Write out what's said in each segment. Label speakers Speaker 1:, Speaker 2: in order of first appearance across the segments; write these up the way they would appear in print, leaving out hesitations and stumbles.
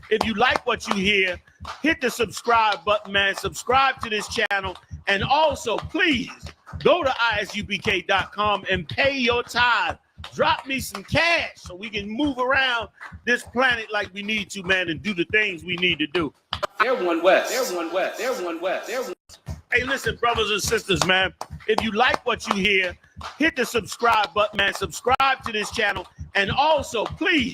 Speaker 1: If you like what you hear, hit the subscribe button, man. Subscribe to this channel. And also, please go to ISUPK.com and pay your tithe. Drop me some cash so we can move around this planet like we need to, man, and do the things we need to do.
Speaker 2: Everyone west. Everyone west. Everyone west. Everyone.
Speaker 1: Hey, listen, brothers and sisters, man. If you like what you hear, hit the subscribe button, man. Subscribe to this channel. And also, please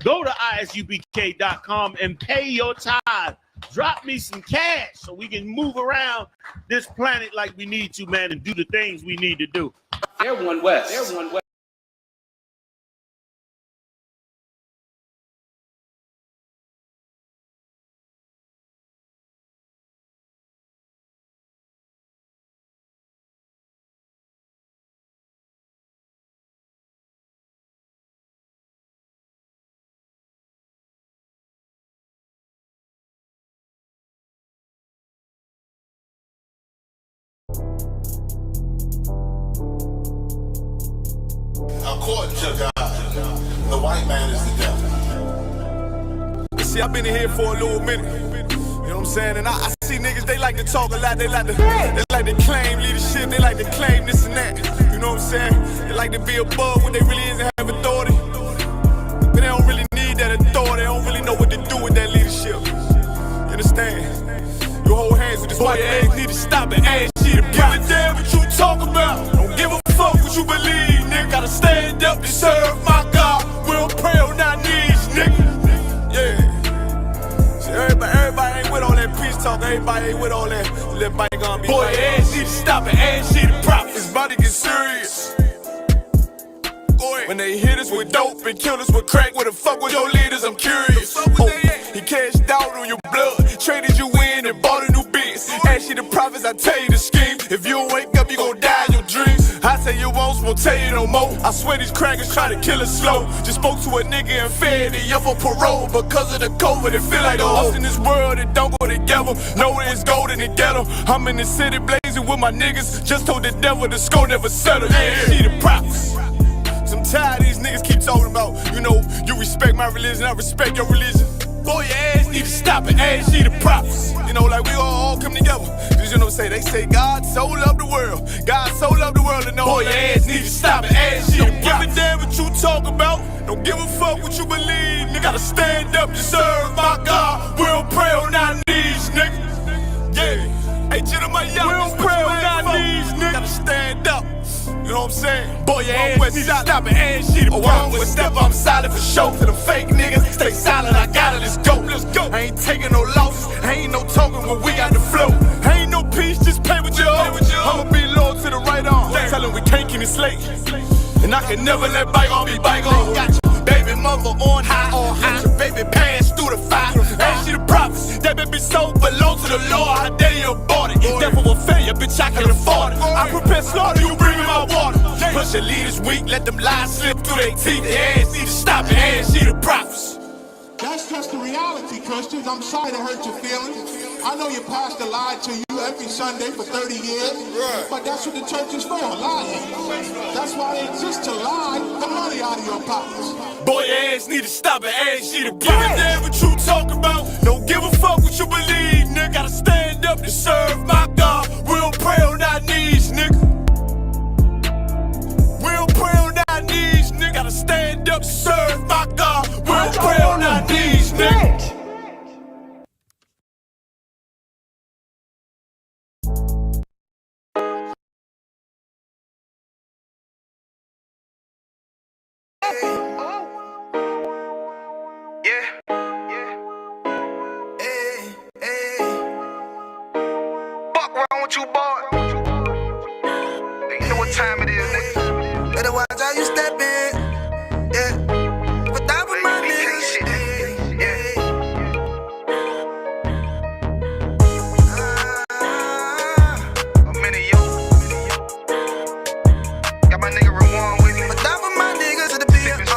Speaker 1: go to ISUPK.com and pay your tithe. Drop me some cash so we can move around this planet like we need to, man, and do the things we need to do.
Speaker 2: Everyone west. Everyone west.
Speaker 3: According to God, the white man is the devil.
Speaker 4: See, I've been in here for a little minute. You know what I'm saying? And I see niggas, they like to talk a lot. They like to claim leadership. They like to claim this and that. You know what I'm saying? They like to be above what they really is and have authority. But they don't really need that authority. They don't really know what to do with that leadership. You understand? You hold hands with this white man. Need to stop it. Ass shit. Give a damn what you talk about. Don't give a fuck what you believe. Nigga, gotta stand up to serve my God. We don't pray on our knees, nigga. Yeah. See, everybody ain't with all that peace talk. Everybody ain't with all that. Let bygone be. Boy, ass need to stop it. Ass need to profit. It's about to get serious. When they hit us with dope and kill us with crack, where the fuck with your leaders? I'm curious. He cashed out on your blood, traded you in and bought a new biz. Ask you the prophets, I tell you the scheme. If you don't wake up, you gon' die in your dreams. I tell you once, won't tell you no more. I swear these crackers try to kill us slow. Just spoke to a nigga and fed he up for parole because of the COVID. It feel like the host in this world that don't go together. Know it's gold in the ghetto. I'm in the city blazing with my niggas. Just told the devil the score never settled. Yeah, see the prophets. I'm tired of these niggas keep talking about, you know, you respect my religion, I respect your religion. Boy, your ass need to stop it, ass need the prophets. You know, like we all come together. Cause you know, they say God so loved the world. God so loved the world, and know boy, your ass need to stop it, ass need the prophets. Don't give a damn what you talk about. Don't give a fuck what you believe. Nigga, gotta stand up to serve my God. We don't pray on our knees, nigga. Yeah. Hey, gentlemen, y'all, we don't pray on our knees, nigga. Gotta stand up. You know what I'm saying? Boy, your ass need to stop it, ass shit. Oh, I'm with step, I'm solid for show. To the fake niggas, stay silent, I got it, let's go. Let's go. I ain't taking no losses, ain't no token when we got the flow. Ain't no peace, just play with your own. I'ma be loyal to the right arm. Tell him we can't keep it slave. And I can never let bygone be bygone. Got your baby mother on high, got your baby pants through the fire. Ain't she the prophets? That baby soul belong to the Lord. How dare you abort it? Devil will failure, bitch, I can afford it. I prepare slaughter, you bring me my water. Push your leaders weak, let them lies slip through their teeth. Their ass need to stop it, ass need the prophets.
Speaker 5: That's just the reality, Christians. I'm sorry to hurt your feelings. I know your pastor lied to you every Sunday for 30 years, but that's what the church is for, lying. That's why they exist, to lie the money out of your pockets.
Speaker 4: Boy, your ass need to stop it, ass need to give a damn what you talk about. Don't give a fuck what you believe, nigga. Gotta stand up to serve my God. We don't pray on our knees, nigga. We don't pray on our knees, nigga. Gotta stand up to serve my God. We don't pray on our knees, nigga.
Speaker 6: You boy, you know what time it is, nigga. Better watch how you step in, yeah. But that was my nigga, yeah. I'm in it, yo. Got my nigga Rewan with me. But that was my niggas in the beat.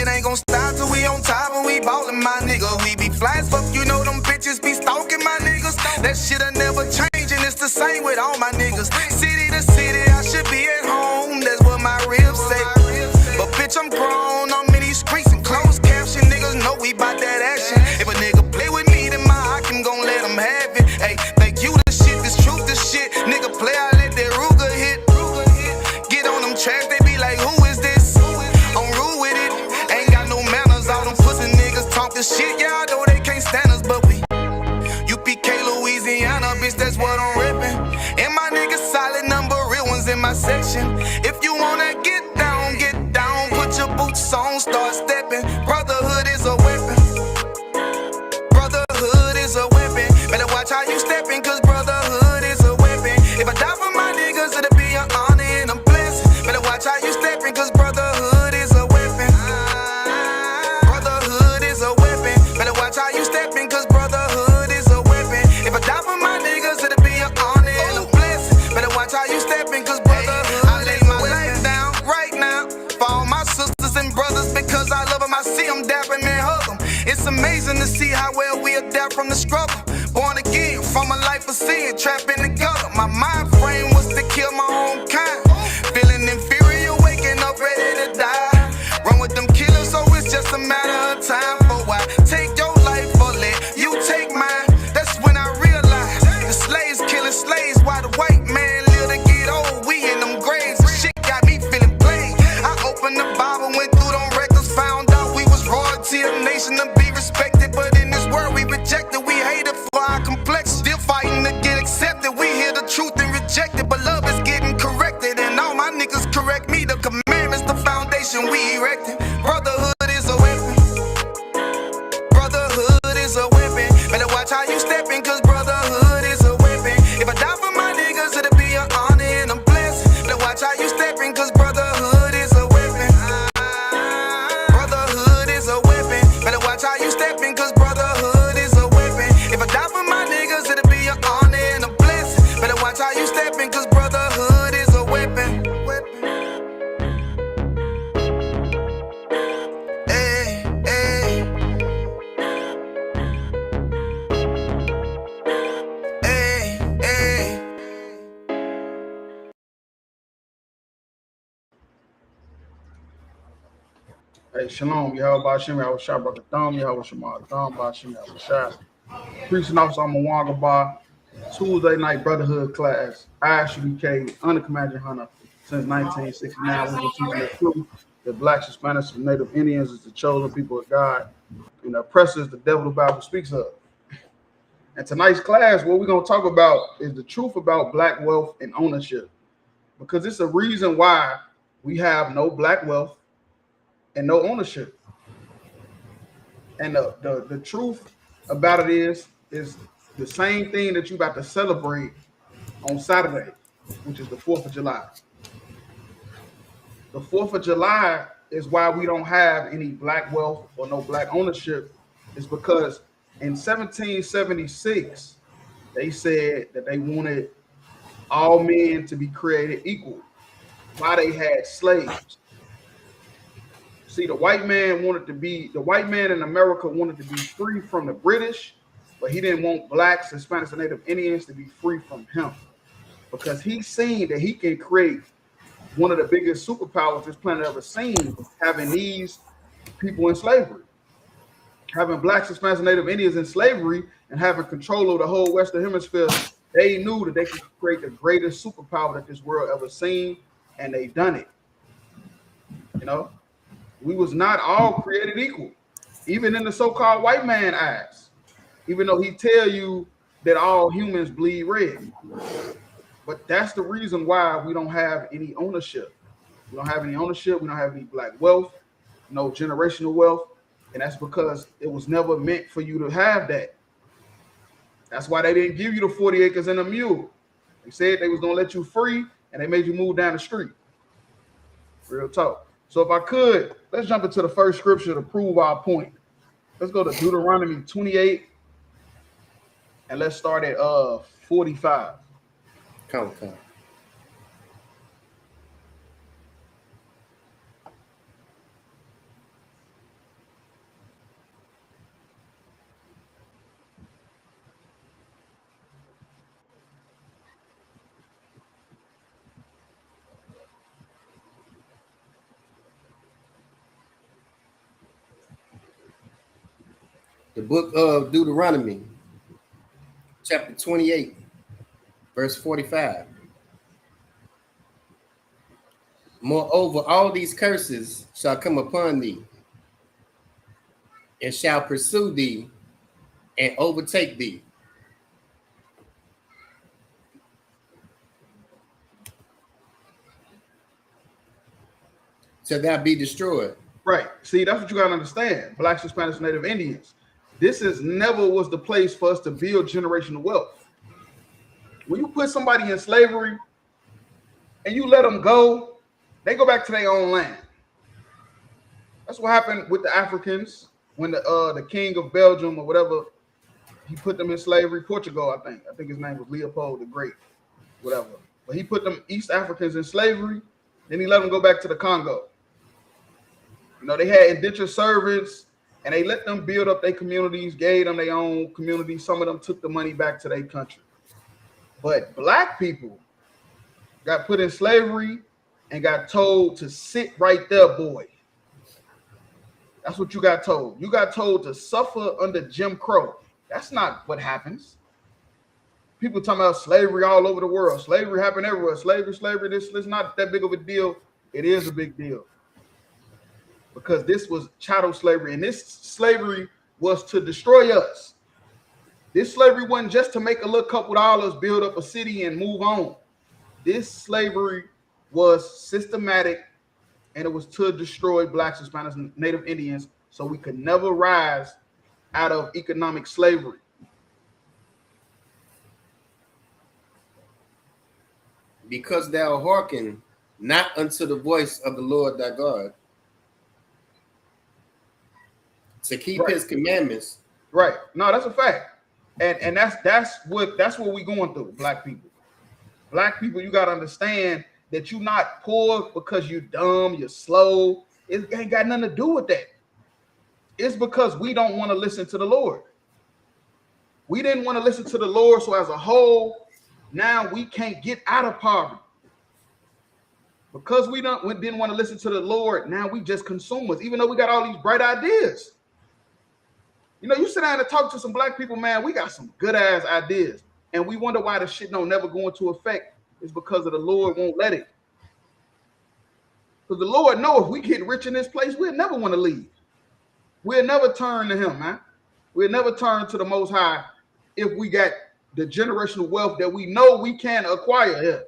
Speaker 6: shit ain't gon' stop till we on top and we ballin', my nigga. We be fly as fuck, you know them bitches be stalking my niggas. That shit'll never change and it's the same with all my niggas. City to city, I should be at home, that's what my ribs say. But bitch, I'm grown, I'm in these streets and closed caption. Niggas know we bout that action. If a nigga play with me, then my Hakim gon' let him have it. Hey, think you the shit, this truth the shit. Nigga play, I let that Ruger hit. Get on them tracks, they be like, who is this? I'm rude with it, ain't got no manners. All them pussy niggas talkin' shit, yeah, I know they can't stand us, but we UPK, Louisiana, bitch, that's what I'm rippin'. And my niggas solid, number real ones in my section. If you wanna get down, put your boots on, start steppin'. Brotherhood is a weapon. Brotherhood is a weapon. Better watch how you steppin', cause brotherhood is a weapon. If I die for my niggas, it'll be an honor and a blessing. Better watch how you steppin', cause brotherhood is a weapon. Brotherhood is a weapon. Better watch how you steppin', cause brotherhood is a weapon. If I die for my niggas, it'll be an honor and a blessing. Better watch how you steppin', cause brotherhood I lay my life down right now for all my sisters and brothers, because I love them. I see them dapping and hug them. It's amazing to see how well we adapt from the struggle. Born again from a life of sin, trapped in the gutter. My mind frame was to kill my own kind. Feeling inferior, waking up ready to die. Run with them killers, so it's just a matter of time. For why take your life or let you take mine? That's when I realized the slaves killing slaves while the white man live to get old. We in them graves, shit got me feeling played. I opened the Bible, went through them records, found out we was royalty, a nation to be respected. But in this world we rejected, we hated for our complex. Still fighting to get accepted. We hear the truth and reject it, but love is getting corrected. And all my niggas correct me. The commandments, the foundation we erected. Brotherhood is a weapon. Brotherhood is a weapon. Better watch how you steppin', cause brotherhood is a weapon. If I die for my niggas, it'll be an honor and a blessing. Better watch how you steppin', cause brotherhood is a weapon. Brotherhood is a weapon. Better watch how you steppin', cause brotherhood is a weapon. If I die for my niggas, it'll be an honor and a blessing. Better watch how you steppin', cause brotherhood is a weapon. Hey, hey. Hey, hey.
Speaker 7: Hey, shalom, Yahweh Shem, Yahweh Shah, Brother Thumb, Yahweh Shema, Thumb, Bashem, Yahweh Shah. Preaching officer, I'm a Wanga Bar. Tuesday night brotherhood class, ISUPK, under Commander Hunter, since 1969. We've been teaching the truth that blacks, Hispanics, and Native Indians is the chosen people of God, and the oppressors the devil the Bible speaks of. And tonight's class, what we're going to talk about is the truth about black wealth and ownership, because it's a reason why we have no black wealth and no ownership. And the truth about it is the same thing that you about to celebrate on Saturday, which is the 4th of July. The 4th of July is why we don't have any black wealth or no black ownership. It's because in 1776, they said that they wanted all men to be created equal while they had slaves. See, the white man in America wanted to be free from the British, but he didn't want blacks, Hispanics, and Native Indians to be free from him, because he's seen that he can create one of the biggest superpowers this planet ever seen, having these people in slavery, having blacks, Hispanics, and Native Indians in slavery, and having control of the whole Western Hemisphere. They knew that they could create the greatest superpower that this world ever seen, and they done it. You know, we was not all created equal, even in the so-called white man eyes, even though he tell you that all humans bleed red. But that's the reason why we don't have any ownership. We don't have any ownership. We don't have any black wealth, no generational wealth. And that's because it was never meant for you to have that. That's why they didn't give you the 40 acres and a mule. They said they was going to let you free, and they made you move down the street. Real talk. So if I could, let's jump into the first scripture to prove our point. Let's go to Deuteronomy 28, and let's start at 45.
Speaker 8: Come. The book of Deuteronomy, chapter 28, verse 45. Moreover, all these curses shall come upon thee, and shall pursue thee, and overtake thee. Shall thou be destroyed.
Speaker 7: Right. See, that's what you got to understand. Blacks, Hispanics, Native Indians. This is never was the place for us to build generational wealth. When you put somebody in slavery and you let them go, they go back to their own land. That's what happened with the Africans when the king of Belgium or whatever, he put them in slavery. Portugal, I think his name was Leopold the Great, whatever. But he put them East Africans in slavery, then he let them go back to the Congo. You know, they had indentured servants, and they let them build up their communities, gave them their own communities. Some of them took the money back to their country. But black people got put in slavery and got told to sit right there, boy. That's what you got told. You got told to suffer under Jim Crow. That's not what happens. People talking about slavery all over the world. Slavery happened everywhere. Slavery, this is not that big of a deal. It is a big deal. Because this was chattel slavery, and this slavery was to destroy us. This slavery wasn't just to make a little couple dollars, build up a city, and move on. This slavery was systematic, and it was to destroy blacks, Hispanics, and Native Indians, so we could never rise out of economic slavery.
Speaker 8: Because thou hearken not unto the voice of the Lord thy God, to keep his commandments.
Speaker 7: Right. No, that's a fact. And that's what we going through, black people. Black people, you got to understand that you're not poor because you're dumb, you're slow. It ain't got nothing to do with that. It's because we don't want to listen to the Lord. We didn't want to listen to the Lord, so as a whole, now we can't get out of poverty. Because we didn't want to listen to the Lord, now we just consumers, even though we got all these bright ideas. You know, you sit down and talk to some black people, man, we got some good ass ideas. And we wonder why the shit don't never go into effect. It's because of the Lord won't let it. Because the Lord knows if we get rich in this place, we'll never want to leave. We'll never turn to him, man. We'll never turn to the Most High if we got the generational wealth that we know we can acquire here.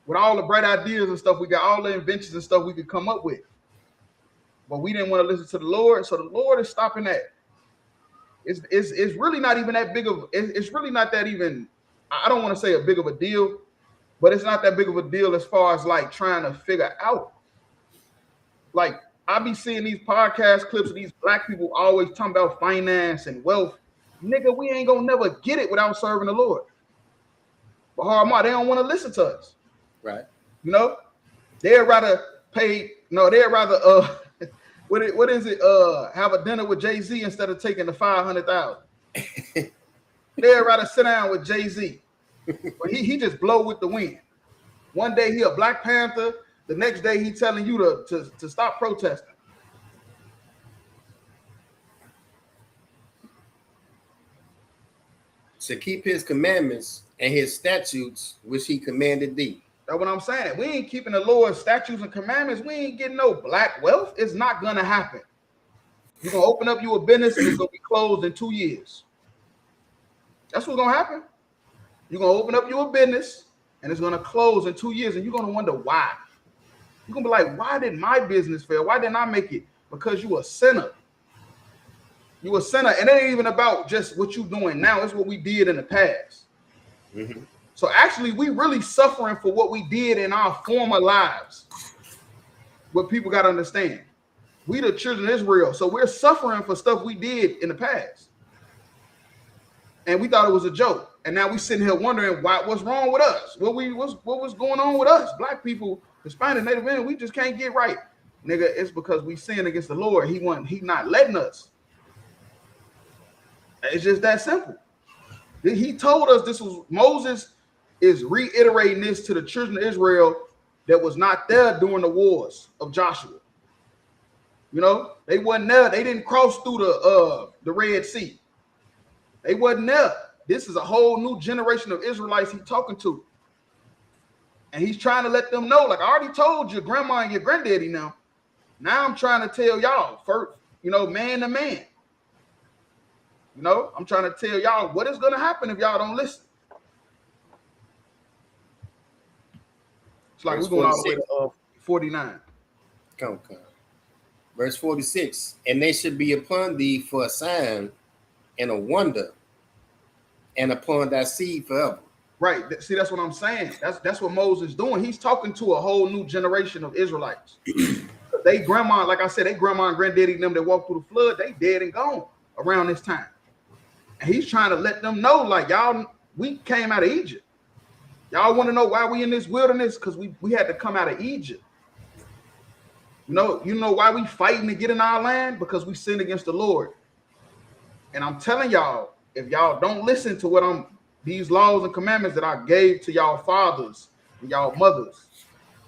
Speaker 7: With all the bright ideas and stuff, we got all the inventions and stuff we could come up with. But we didn't want to listen to the Lord, so the Lord is stopping that. It's really not even that big of, it's really not that even, I don't want to say a big of a deal, but it's not that big of a deal as far as like trying to figure out. Like, I be seeing these podcast clips of these black people always talking about finance and wealth. Nigga, we ain't gonna never get it without serving the Lord. But hard, they don't want to listen to us.
Speaker 8: Right.
Speaker 7: You know, they'd rather pay, what is it? Have a dinner with Jay-Z instead of taking the $500,000. They'd rather sit down with Jay-Z. But he just blow with the wind. One day he a Black Panther, the next day he telling you to stop protesting.
Speaker 8: To keep his commandments and his statutes which he commanded thee.
Speaker 7: That's what I'm saying. We ain't keeping the Lord's statutes and commandments. We ain't getting no black wealth. It's not gonna happen. You're gonna open up you a business and it's gonna be closed in 2 years. That's what's gonna happen. You're gonna open up you a business and it's gonna close in 2 years, and you're gonna wonder why. You're gonna be like, why did my business fail? Why didn't I make it? Because you a sinner. You a sinner, and it ain't even about just what you doing now. It's what we did in the past.
Speaker 8: Mm-hmm.
Speaker 7: So actually, we really suffering for what we did in our former lives. What people got to understand. We the children of Israel, so we're suffering for stuff we did in the past. And we thought it was a joke. And now we sitting here wondering what's wrong with us? What was going on with us? Black people, Hispanic, Native American, we just can't get right. Nigga, it's because we sin against the Lord. He not letting us. It's just that simple. He told us this was Moses is reiterating this to the children of Israel that was not there during the wars of Joshua. You know, they wasn't there. They didn't cross through the Red Sea. They wasn't there. This is a whole new generation of Israelites he's talking to. And he's trying to let them know, like I already told your grandma and your granddaddy now. Now I'm trying to tell y'all first, you know, man to man. You know, I'm trying to tell y'all what is going to happen if y'all don't listen. It's like we're going all the way to 49.
Speaker 8: Come. Verse 46. And they should be upon thee for a sign and a wonder, and upon thy seed forever.
Speaker 7: Right. See, that's what I'm saying. That's what Moses is doing. He's talking to a whole new generation of Israelites. They grandma, like I said, they grandma and granddaddy them that walked through the flood, they dead and gone around this time. And he's trying to let them know, like, y'all, we came out of Egypt. Y'all want to know why we in this wilderness? Because we had to come out of Egypt. You know why we fighting to get in our land? Because we sinned against the Lord. And I'm telling y'all, if y'all don't listen to these laws and commandments that I gave to y'all fathers and y'all mothers,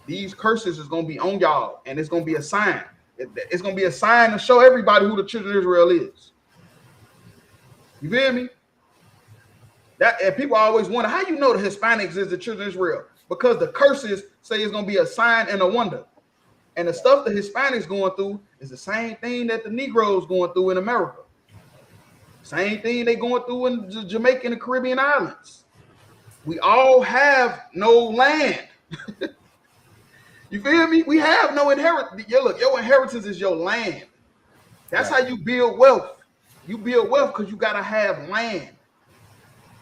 Speaker 7: these curses is going to be on y'all, and it's going to be a sign. It's going to be a sign to show everybody who the children of Israel is. You feel me? And people always wonder, how you know the Hispanics is the children of Israel? Because the curses say it's going to be a sign and a wonder. And the stuff the Hispanics going through is the same thing that the Negroes going through in America. Same thing they going through in Jamaica and the Caribbean islands. We all have no land. You feel me? We have no inheritance. Look, your inheritance is your land. That's how you build wealth. You build wealth because you got to have land.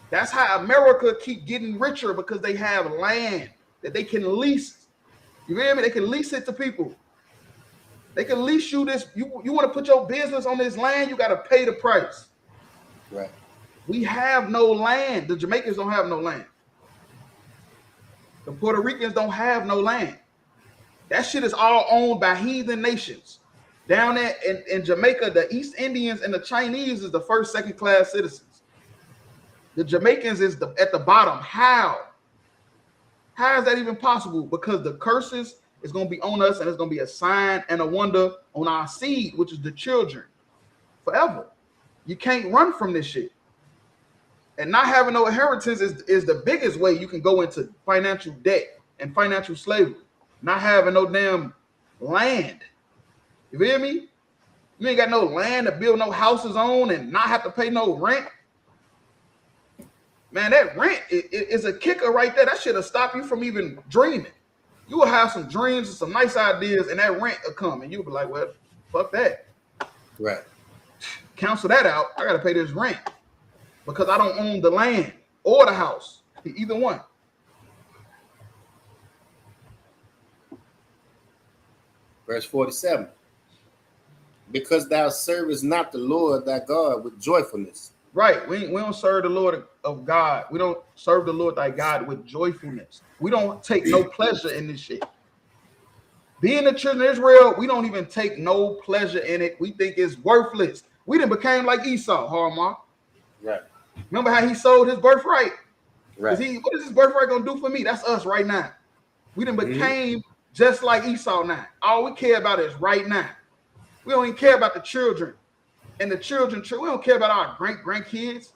Speaker 7: That's how America keep getting richer, because they have land that they can lease. You feel me? They can lease it to people. They can lease you this. You want to put your business on this land, you got to pay the price.
Speaker 8: Right.
Speaker 7: We have no land. The Jamaicans don't have no land. The Puerto Ricans don't have no land. That shit is all owned by heathen nations. Down there in Jamaica, the East Indians and the Chinese is the first, second class citizens. The Jamaicans is at the bottom. How? How is that even possible? Because the curses is going to be on us, and it's going to be a sign and a wonder on our seed, which is the children, forever. You can't run from this shit. And not having no inheritance is the biggest way you can go into financial debt and financial slavery. Not having no damn land. You feel me? You ain't got no land to build no houses on and not have to pay no rent. Man, that rent is a kicker right there. That shit'll stop you from even dreaming. You will have some dreams and some nice ideas, and that rent will come, and you'll be like, well, fuck that.
Speaker 8: Right.
Speaker 7: Cancel that out. I got to pay this rent because I don't own the land or the house, either one.
Speaker 8: Verse 47. Because thou servest not the Lord thy God with joyfulness.
Speaker 7: Right. We don't serve the Lord of God. We don't serve the Lord thy God with joyfulness. We don't take no pleasure in this shit. Being the children of Israel, we don't even take no pleasure in it. We think it's worthless. We done became like Esau, Harmar.
Speaker 8: Right.
Speaker 7: Remember how he sold his birthright?
Speaker 8: Right.
Speaker 7: What is his birthright gonna do for me? That's us right now. We done became just like Esau now. All we care about is right now. We don't even care about the children and the children. We don't care about our grandkids.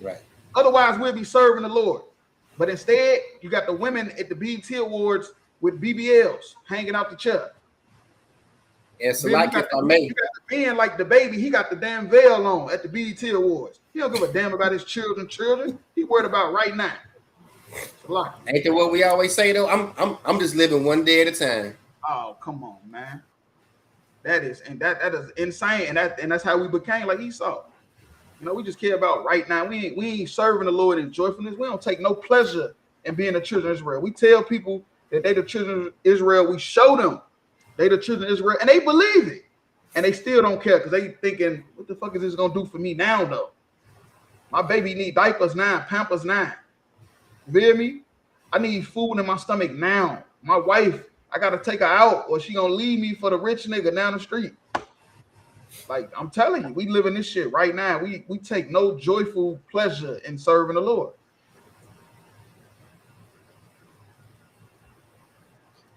Speaker 8: Right.
Speaker 7: Otherwise, we'll be serving the Lord. But instead, you got the women at the BET Awards with BBLs hanging out the chair.
Speaker 8: And so, like, if I may,
Speaker 7: you got the man like the baby, he got the damn veil on at the BET Awards. He don't give a damn about his children. He worried about right now.
Speaker 8: Ain't that what we always say though? I'm just living one day at a time.
Speaker 7: Oh, come on, man. That is insane, and that's how we became like Esau. You know, we just care about right now. We ain't serving the Lord in joyfulness. We don't take no pleasure in being the children of Israel. We tell people that they the children of Israel. We show them they the children of Israel, and they believe it, and they still don't care because they thinking, what the fuck is this gonna do for me now though? My baby need diapers now, Pampers now. You feel me? I need food in my stomach now. My wife, I gotta take her out, or she gonna leave me for the rich nigga down the street. Like, I'm telling you, we living this shit right now. We take no joyful pleasure in serving the Lord.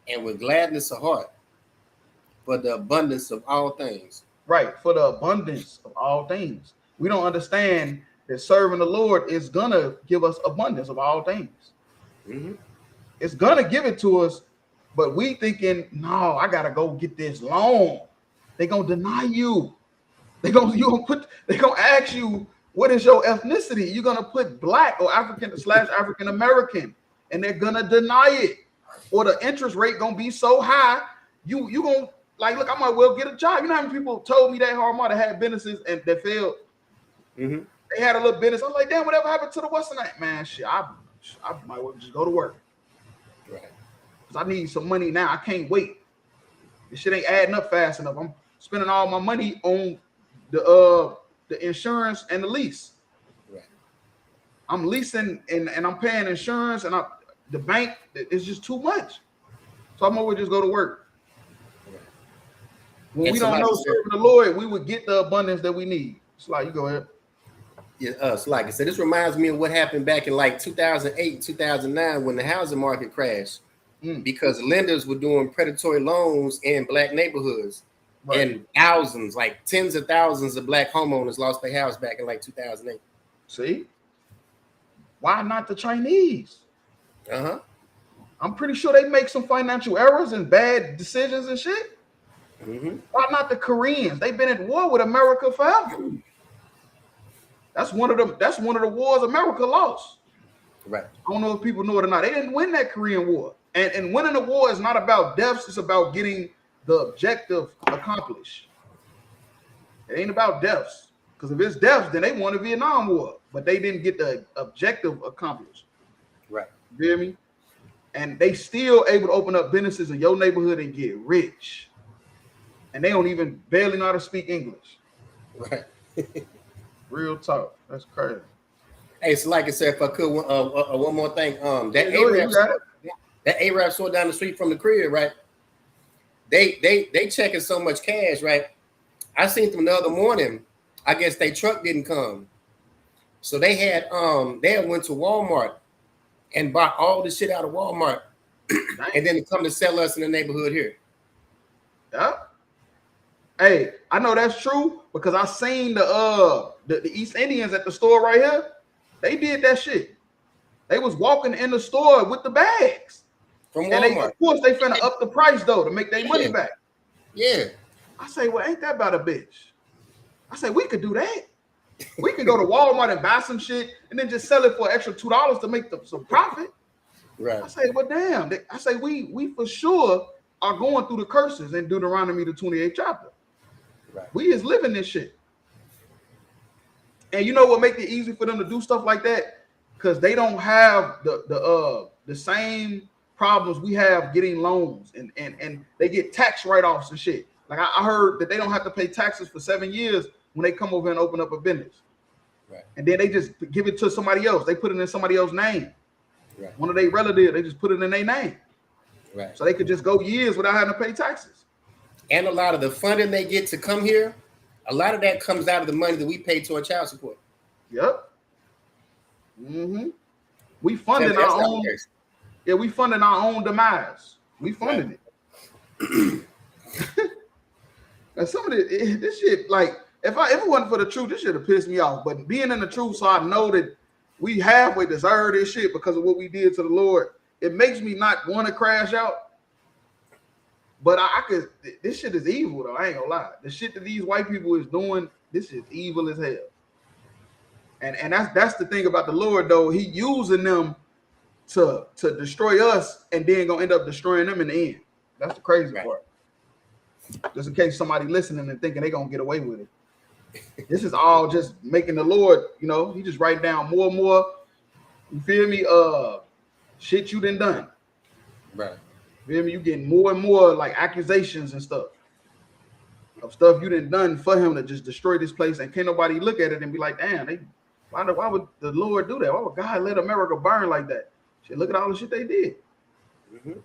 Speaker 7: And
Speaker 8: with gladness of heart. for the abundance of all things.
Speaker 7: Right, for the abundance of all things. We don't understand that serving the Lord is gonna give us abundance of all things.
Speaker 8: Mm-hmm.
Speaker 7: It's gonna give it to us, but we thinking, no, I gotta go get this loan. They gonna deny you. They gonna ask you, what is your ethnicity? You're gonna put black or African American, and they're gonna deny it. Or the interest rate gonna be so high, you gonna like, look, I might well get a job. You know how many people told me that hard that had businesses and that failed?
Speaker 8: Mm-hmm.
Speaker 7: They had a little business. I was like, damn, whatever happened to the Western night? Man, shit, I might well just go to work.
Speaker 8: Right.
Speaker 7: Because I need some money now. I can't wait. This shit ain't adding up fast enough. I'm spending all my money on the insurance and the lease.
Speaker 8: Right.
Speaker 7: I'm leasing and I'm paying insurance and the bank, it's just too much. So I'm gonna just go to work.
Speaker 8: Right.
Speaker 7: When
Speaker 8: and
Speaker 7: we
Speaker 8: so
Speaker 7: don't
Speaker 8: like
Speaker 7: know serving the Lord, we would get the abundance that we need. So like, you go ahead.
Speaker 8: Yeah, so like I said, this reminds me of what happened back in like 2008, 2009 when the housing market crashed because lenders were doing predatory loans in black neighborhoods. Right. And thousands, like tens of thousands of black homeowners lost their house back in like 2008.
Speaker 7: See? Why not the Chinese?
Speaker 8: Uh-huh.
Speaker 7: I'm pretty sure they make some financial errors and bad decisions and shit.
Speaker 8: Mm-hmm.
Speaker 7: Why not the Koreans? They've been at war with America forever. That's one of the wars America lost.
Speaker 8: Right.
Speaker 7: I don't know if people know it or not. They didn't win that Korean War. And winning a war is not about deaths, it's about getting the objective accomplished. It ain't about deaths. Because if it's deaths, then they won the Vietnam War. But they didn't get the objective accomplished.
Speaker 8: Right.
Speaker 7: You hear me? And they still able to open up businesses in your neighborhood and get rich. And they don't even barely know how to speak English.
Speaker 8: Right.
Speaker 7: Real talk. That's crazy.
Speaker 8: Hey, so like I said, if I could, one more thing. That Arab store down the street from the crib, right? They checking so much cash, right? I seen them the other morning. I guess their truck didn't come, so they had went to Walmart and bought all the shit out of Walmart, and then they come to sell us in the neighborhood here.
Speaker 7: Yeah. Hey, I know that's true because I seen the East Indians at the store right here. They did that shit. They was walking in the store with the bags.
Speaker 8: From Walmart.
Speaker 7: And of course, they finna up the price though to make their money back.
Speaker 8: Yeah.
Speaker 7: I say, well, ain't that about a bitch? I say, we could do that. We can go to Walmart and buy some shit and then just sell it for an extra $2 to make some profit.
Speaker 8: Right.
Speaker 7: I say, well, damn. I say, we for sure are going through the curses in Deuteronomy the 28th chapter.
Speaker 8: Right.
Speaker 7: We is living this shit. And you know what make it easy for them to do stuff like that? Because they don't have the same problems we have getting loans and they get tax write-offs and shit. Like I heard that they don't have to pay taxes for 7 years when they come over and open up a business.
Speaker 8: Right.
Speaker 7: And then they just give it to somebody else. They put it in somebody else's name.
Speaker 8: Right.
Speaker 7: One of their relatives, they just put it in their name.
Speaker 8: Right.
Speaker 7: So they could just go years without having to pay taxes. And
Speaker 8: a lot of the funding they get to come here, a lot of that comes out of the money that we pay toward child support.
Speaker 7: Yep. Mm-hmm. We funding our own. Yeah, we funding our own demise. We funding it. And some of this shit, like, if it wasn't for the truth, this should have pissed me off. But being in the truth, so I know that we halfway deserve this shit because of what we did to the Lord. It makes me not want to crash out. But I could. This shit is evil, though. I ain't gonna lie. The shit that these white people is doing, this is evil as hell. And that's the thing about the Lord, though. He using them to destroy us, and then gonna end up destroying them in the end. That's the crazy part. Just in case somebody listening and thinking they gonna get away with it. This is all just making the Lord, he just write down more and more. You feel me? Shit you done.
Speaker 8: Right.
Speaker 7: You feel me? You getting more and more like accusations and stuff of stuff you done for him to just destroy this place, and can't nobody look at it and be like, damn, why would the Lord do that? Why would God let America burn like that? Shit, look at all the shit they did.
Speaker 8: Mm-hmm.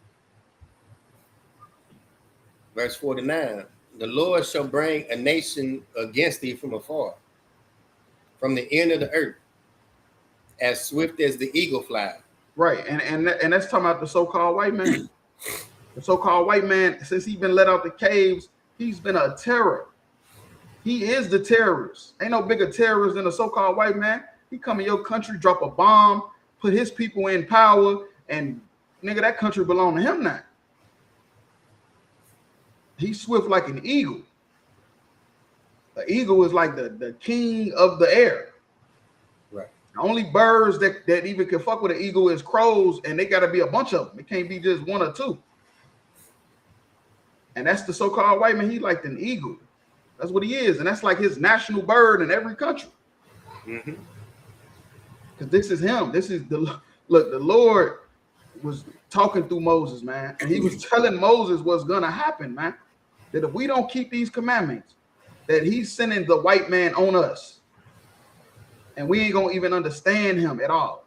Speaker 8: Verse 49, the Lord shall bring a nation against thee from afar, from the end of the earth, as swift as the eagle fly.
Speaker 7: Right, and that's talking about the so-called white man. The so-called white man, since he's been let out the caves He's been a terror. He is the terrorist. Ain't no bigger terrorist than a so-called white man. He come in your country, drop a bomb, put his people in power, and nigga, that country belong to him now. He's swift like an eagle. The eagle is like the king of the air.
Speaker 8: Right.
Speaker 7: The only birds that even can fuck with an eagle is crows, and they got to be a bunch of them. It can't be just one or two. And that's the so-called white man. He's like an eagle. That's what he is, and that's like his national bird in every country. Because this is him. This is the look. The Lord was talking through Moses, man, and he was telling Moses what's gonna happen, man. That if we don't keep these commandments, that he's sending the white man on us, and we ain't gonna even understand him at all.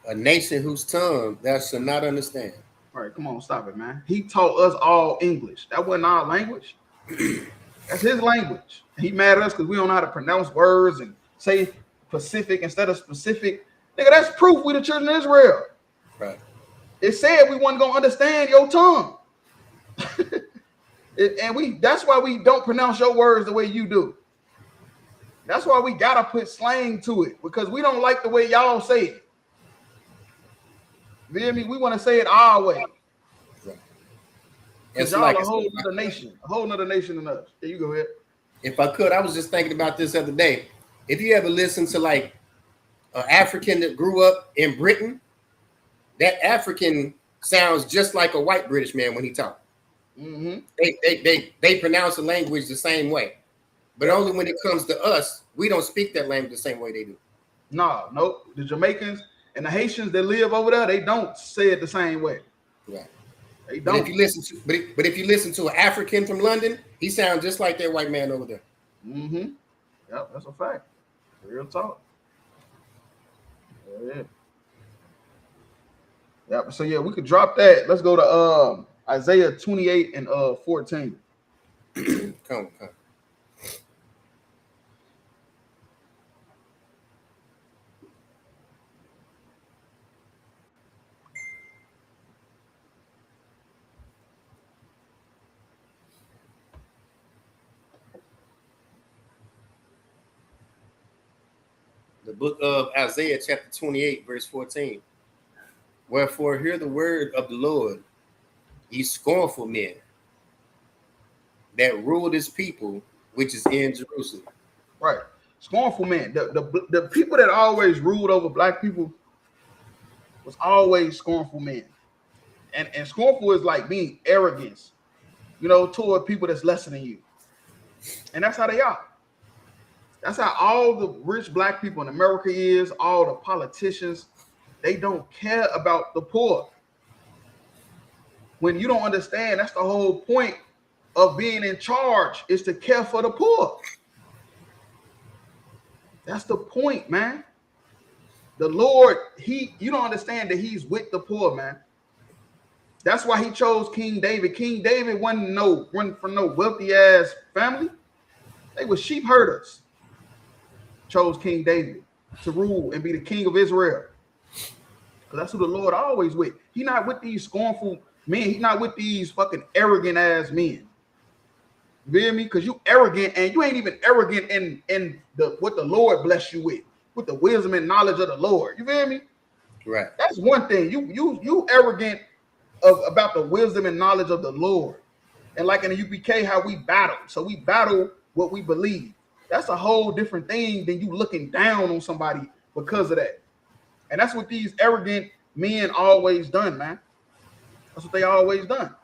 Speaker 8: A nation whose tongue thou shalt not understand.
Speaker 7: All right, come on, stop it, man. He taught us all English. That wasn't our language. That's his language. He mad at us because we don't know how to pronounce words and say Pacific instead of specific. Nigga, that's proof we the children of Israel.
Speaker 8: Right.
Speaker 7: It said we wasn't gonna understand your tongue. That's why we don't pronounce your words the way you do. That's why we gotta put slang to it, because we don't like the way y'all say it. You hear me? We want to say it our way.
Speaker 8: Right.
Speaker 7: Because y'all like a whole nother nation than us. There you go ahead.
Speaker 8: If I could, I was just thinking about this the other day. If you ever listen to like an African that grew up in Britain, that African sounds just like a white British man when he talks. They pronounce the language the same way, but only when it comes to us, we don't speak that language the same way they do.
Speaker 7: Nope. The Jamaicans and the Haitians that live over there, they don't say it the same way.
Speaker 8: Right.
Speaker 7: They don't.
Speaker 8: But if you listen to, but if you listen to an African from London, he sounds just like that white man over there.
Speaker 7: Yep, that's a fact. Real talk. Yeah. Yep. So yeah, we could drop that. Let's go to Isaiah 28 and 14.
Speaker 8: Come. The book of Isaiah, chapter 28, verse 14. Wherefore, hear the word of the Lord, ye scornful men that rule this people, which is in Jerusalem.
Speaker 7: Right. Scornful men. The people that always ruled over black people was always scornful men. And scornful is like being arrogant, toward people that's lesser than you. And that's how they are. That's how all the rich black people in America is, all the politicians, they don't care about the poor. When you don't understand, that's the whole point of being in charge, is to care for the poor. That's the point, man. The Lord, you don't understand that he's with the poor, man. That's why he chose King David. King David wasn't from no wealthy ass family. They were sheep herders. Chose King David to rule and be the king of Israel. Because that's who the Lord always with. He's not with these scornful men. He's not with these fucking arrogant ass men. You hear me? Because you arrogant, and you ain't even arrogant in what the Lord bless you with the wisdom and knowledge of the Lord. You hear me?
Speaker 8: Right.
Speaker 7: That's one thing. You arrogant about the wisdom and knowledge of the Lord. And like in the UPK, how we battle. So we battle what we believe. That's a whole different thing than you looking down on somebody because of that. And that's what these arrogant men always done, man. That's what they always done.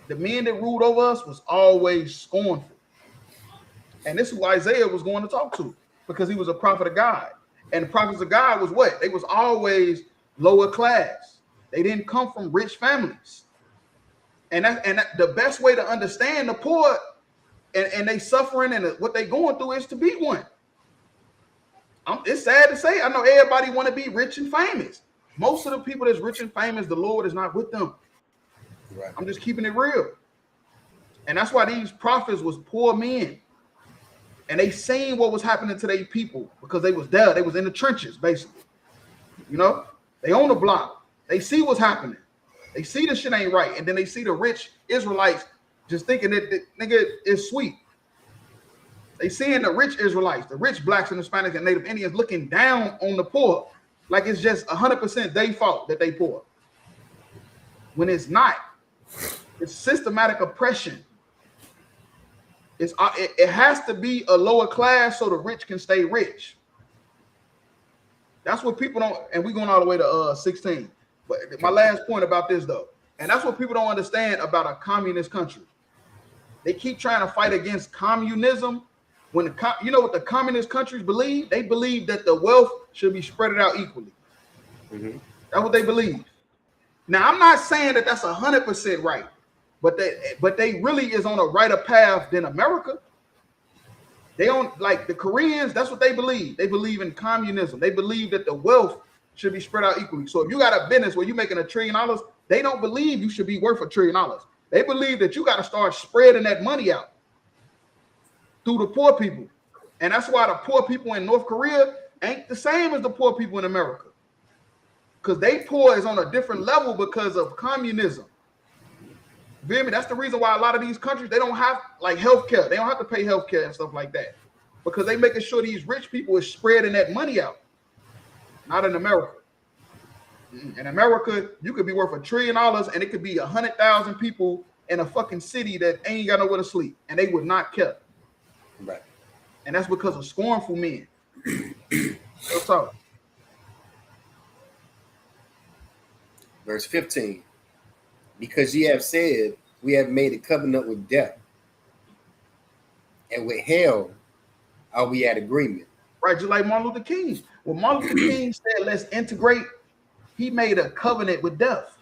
Speaker 7: The men that ruled over us was always scornful. And this is who Isaiah was going to talk to, because he was a prophet of God. And the prophets of God was what? They was always lower class. They didn't come from rich families. And the best way to understand the poor and they suffering and what they going through is to be one. It's sad to say. I know everybody want to be rich and famous. Most of the people that's rich and famous, the Lord is not with them. Right. I'm just keeping it real. And that's why these prophets was poor men. And they seen what was happening to their people because they was there. They was in the trenches, basically. They on the block. They see what's happening. They see the shit ain't right, and then they see the rich Israelites just thinking that the nigga is sweet. They seeing the rich Israelites, the rich blacks and Hispanics and Native Indians looking down on the poor like it's just 100% their fault that they poor. When it's not. It's systematic oppression. It has to be a lower class so the rich can stay rich. That's what people don't, and we're going all the way to 16. But my last point about this though, and that's what people don't understand about a communist country. They keep trying to fight against communism. When you know what the communist countries believe? They believe that the wealth should be spread out equally. Mm-hmm. That's what they believe. Now, I'm not saying that that's 100% right, but they really is on a righter path than America. They don't like the Koreans. That's what they believe. They believe in communism. They believe that the wealth should be spread out equally. So if you got a business where you're making $1 trillion, they don't believe you should be worth $1 trillion. They believe that you got to start spreading that money out through the poor people. And that's why the poor people in North Korea ain't the same as the poor people in America. Because they poor is on a different level because of communism. You feel me? That's the reason why a lot of these countries, they don't have like healthcare. They don't have to pay healthcare and stuff like that. Because they making sure these rich people is spreading that money out. Not in America. In America, you could be worth $1 trillion and it could be 100,000 people in a fucking city that ain't got nowhere to sleep. And they would not care.
Speaker 8: Right.
Speaker 7: And that's because of scornful men. What's up?
Speaker 8: Verse 15. Because ye have said, we have made a covenant with death, and with hell are we at agreement.
Speaker 7: Right, just like Martin Luther King. When Martin Luther King said, let's integrate, he made a covenant with death.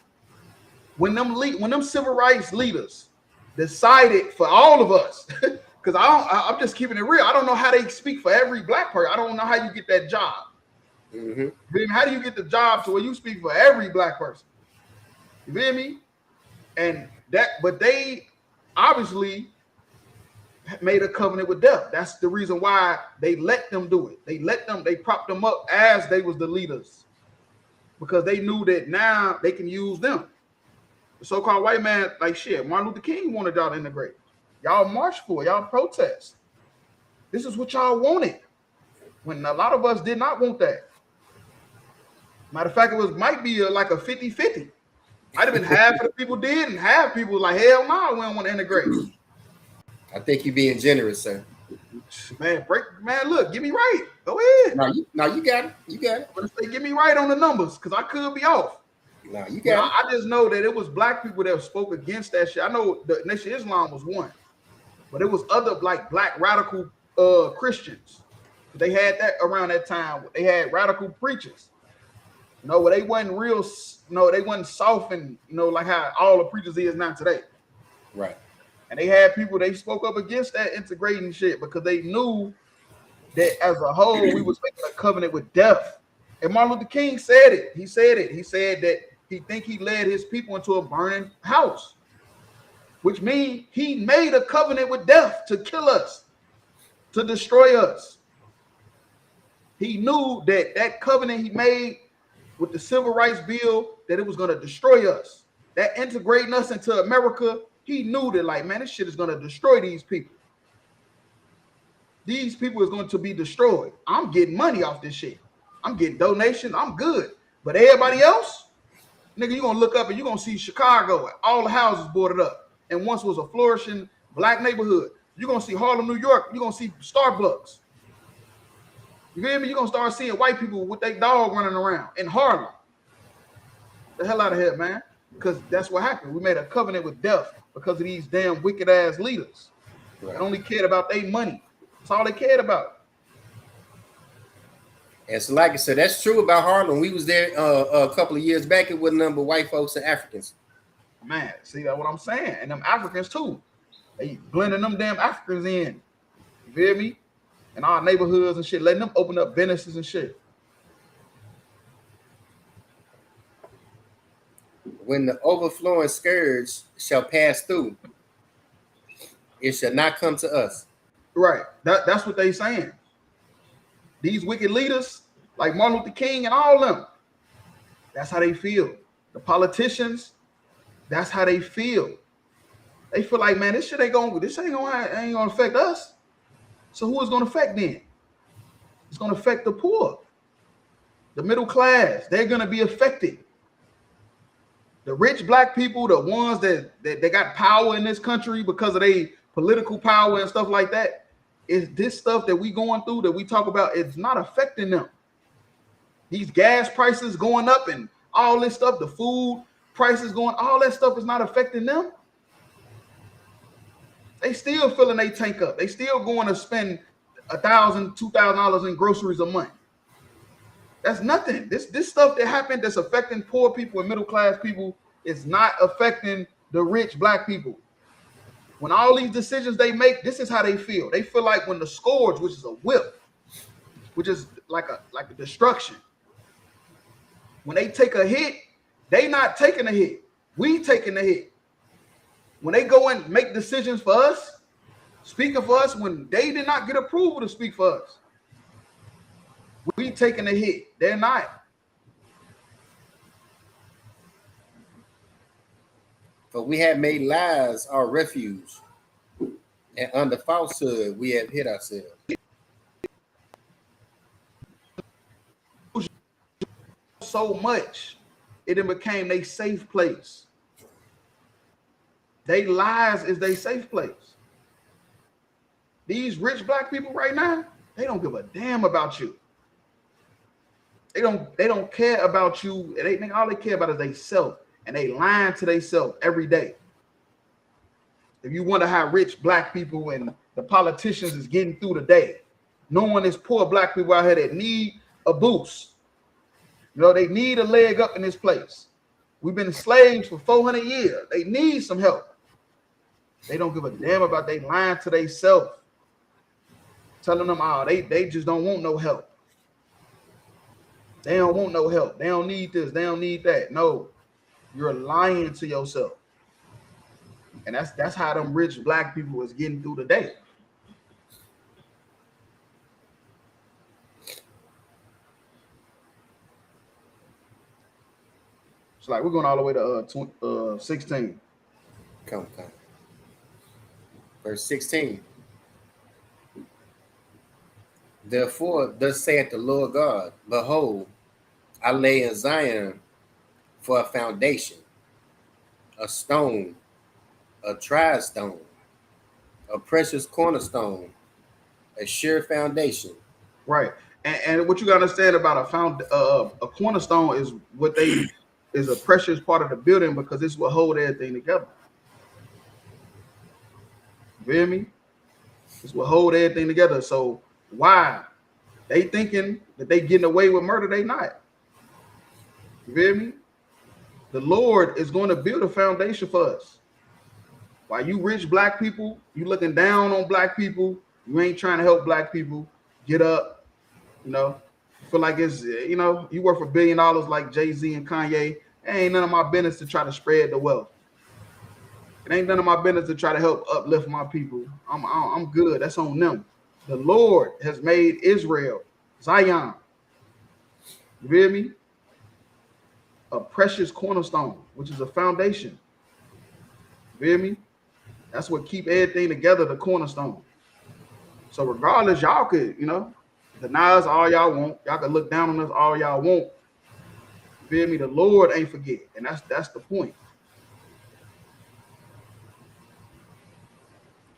Speaker 7: When them civil rights leaders decided for all of us, because I'm just keeping it real. I don't know how they speak for every black person. I don't know how you get that job. Mm-hmm. How do you get the job to where you speak for every black person? You feel me? But they obviously made a covenant with death. That's the reason why they let them do it. They propped them up as they was the leaders, because they knew that now they can use them. The so-called white man, like shit, Martin Luther King wanted y'all to integrate. Y'all marched for it, y'all protest. This is what y'all wanted. When a lot of us did not want that. Matter of fact, might be like a 50-50. Might have been half of the people did, and half people like, hell no, we don't want to integrate.
Speaker 8: I think you're being generous, sir.
Speaker 7: Man, look, get me right. Go ahead.
Speaker 8: No, you got it. You got it.
Speaker 7: But if they get me right on the numbers, because I could be off.
Speaker 8: No, you got it.
Speaker 7: I just know that it was black people that spoke against that shit. I know the Nation of Islam was one, but it was other black radical Christians. They had that around that time. They had radical preachers. Where they wasn't real. They wasn't soft and like how all the preachers is now today.
Speaker 8: Right.
Speaker 7: And they had people, they spoke up against that integrating shit because they knew that as a whole we was making a covenant with death. And Martin Luther King said it. He said that he led his people into a burning house, which means he made a covenant with death to kill us, to destroy us. He knew that covenant he made with the Civil Rights Bill, that it was going to destroy us. That integrating us into America, he knew that, like, man, this shit is going to destroy these people. These people is going to be destroyed. I'm getting money off this shit. I'm getting donations. I'm good. But everybody else, nigga, you're going to look up and you're going to see Chicago, all the houses boarded up. And once was a flourishing black neighborhood. You're going to see Harlem, New York. You're going to see Starbucks. You feel me? You're going to start seeing white people with their dog running around in Harlem. The hell out of here, man. Because that's what happened. We made a covenant with death because of these damn wicked-ass leaders. Right. They only cared about their money. That's all they cared about.
Speaker 8: And so, like I said, that's true about Harlem. We was there a couple of years back. It wasn't number white folks and Africans.
Speaker 7: Man, see, that's what I'm saying. And them Africans, too. They blending them damn Africans in. You feel me? In our neighborhoods and shit, letting them open up businesses and shit.
Speaker 8: When the overflowing scourge shall pass through, it shall not come to us.
Speaker 7: Right. That's what they saying. These wicked leaders, like Martin Luther King and all them, that's how they feel. The politicians, That's how they feel. They feel like, man, this ain't gonna affect us. So who is gonna affect then? It's gonna affect the poor, the middle class. They're gonna be affected. The rich black people, the ones that they got power in this country because of their political power and stuff like that, is this stuff that we going through that we talk about, it's not affecting them. These gas prices going up and all this stuff, the food prices going, all that stuff is not affecting them. They still filling their tank up. They still going to spend $1,000, $2,000 in groceries a month. That's nothing. This stuff that happened that's affecting poor people and middle class people is not affecting the rich black people. When all these decisions they make, this is how they feel. They feel like when the scourge, which is a whip, which is like a destruction, when they take a hit, they not taking a hit. We taking the hit. When they go and make decisions for us, speaking for us, when they did not get approval to speak for us, we taking a hit. They're not.
Speaker 8: For we have made lies our refuge, and under falsehood we have hid ourselves.
Speaker 7: So much, it became a safe place. They lies is their safe place. These rich black people right now, they don't give a damn about you. They don't care about you. All they care about is they self, and they lying to themselves every day. If you wonder how rich black people and the politicians is getting through the day, knowing there's poor black people out here that need a boost. You know, they need a leg up in this place. We've been slaves for 400 years. They need some help. They don't give a damn about they lying to themselves, telling them, oh, they just don't want no help. They don't want no help. They don't need this. They don't need that. No, you're lying to yourself. And that's how them rich black people is getting through the day. It's like we're going all the way to 16.
Speaker 8: Come. Verse 16. Therefore, thus saith the Lord God, behold, I lay in Zion for a foundation, a stone, a tried stone, a precious cornerstone, a sure foundation.
Speaker 7: Right. And what you got to understand about a cornerstone is what is a precious part of the building, because it's what hold everything together. You feel me? It's what hold everything together. So why they thinking that they getting away with murder? They not. You feel me? The Lord is going to build a foundation for us. While you rich black people, you looking down on black people, you ain't trying to help black people get up. You know, feel like it's, you know, you worth $1 billion like Jay-Z and Kanye. It ain't none of my business to try to spread the wealth. It ain't none of my business to try to help uplift my people. I'm good. That's on them. The Lord has made Israel, Zion, you feel me? A precious cornerstone, which is a foundation. You feel me? That's what keep everything together, the cornerstone. So regardless, y'all could, you know, deny us all y'all want. Y'all could look down on us all y'all want. You feel me? The Lord ain't forget. And that's the point.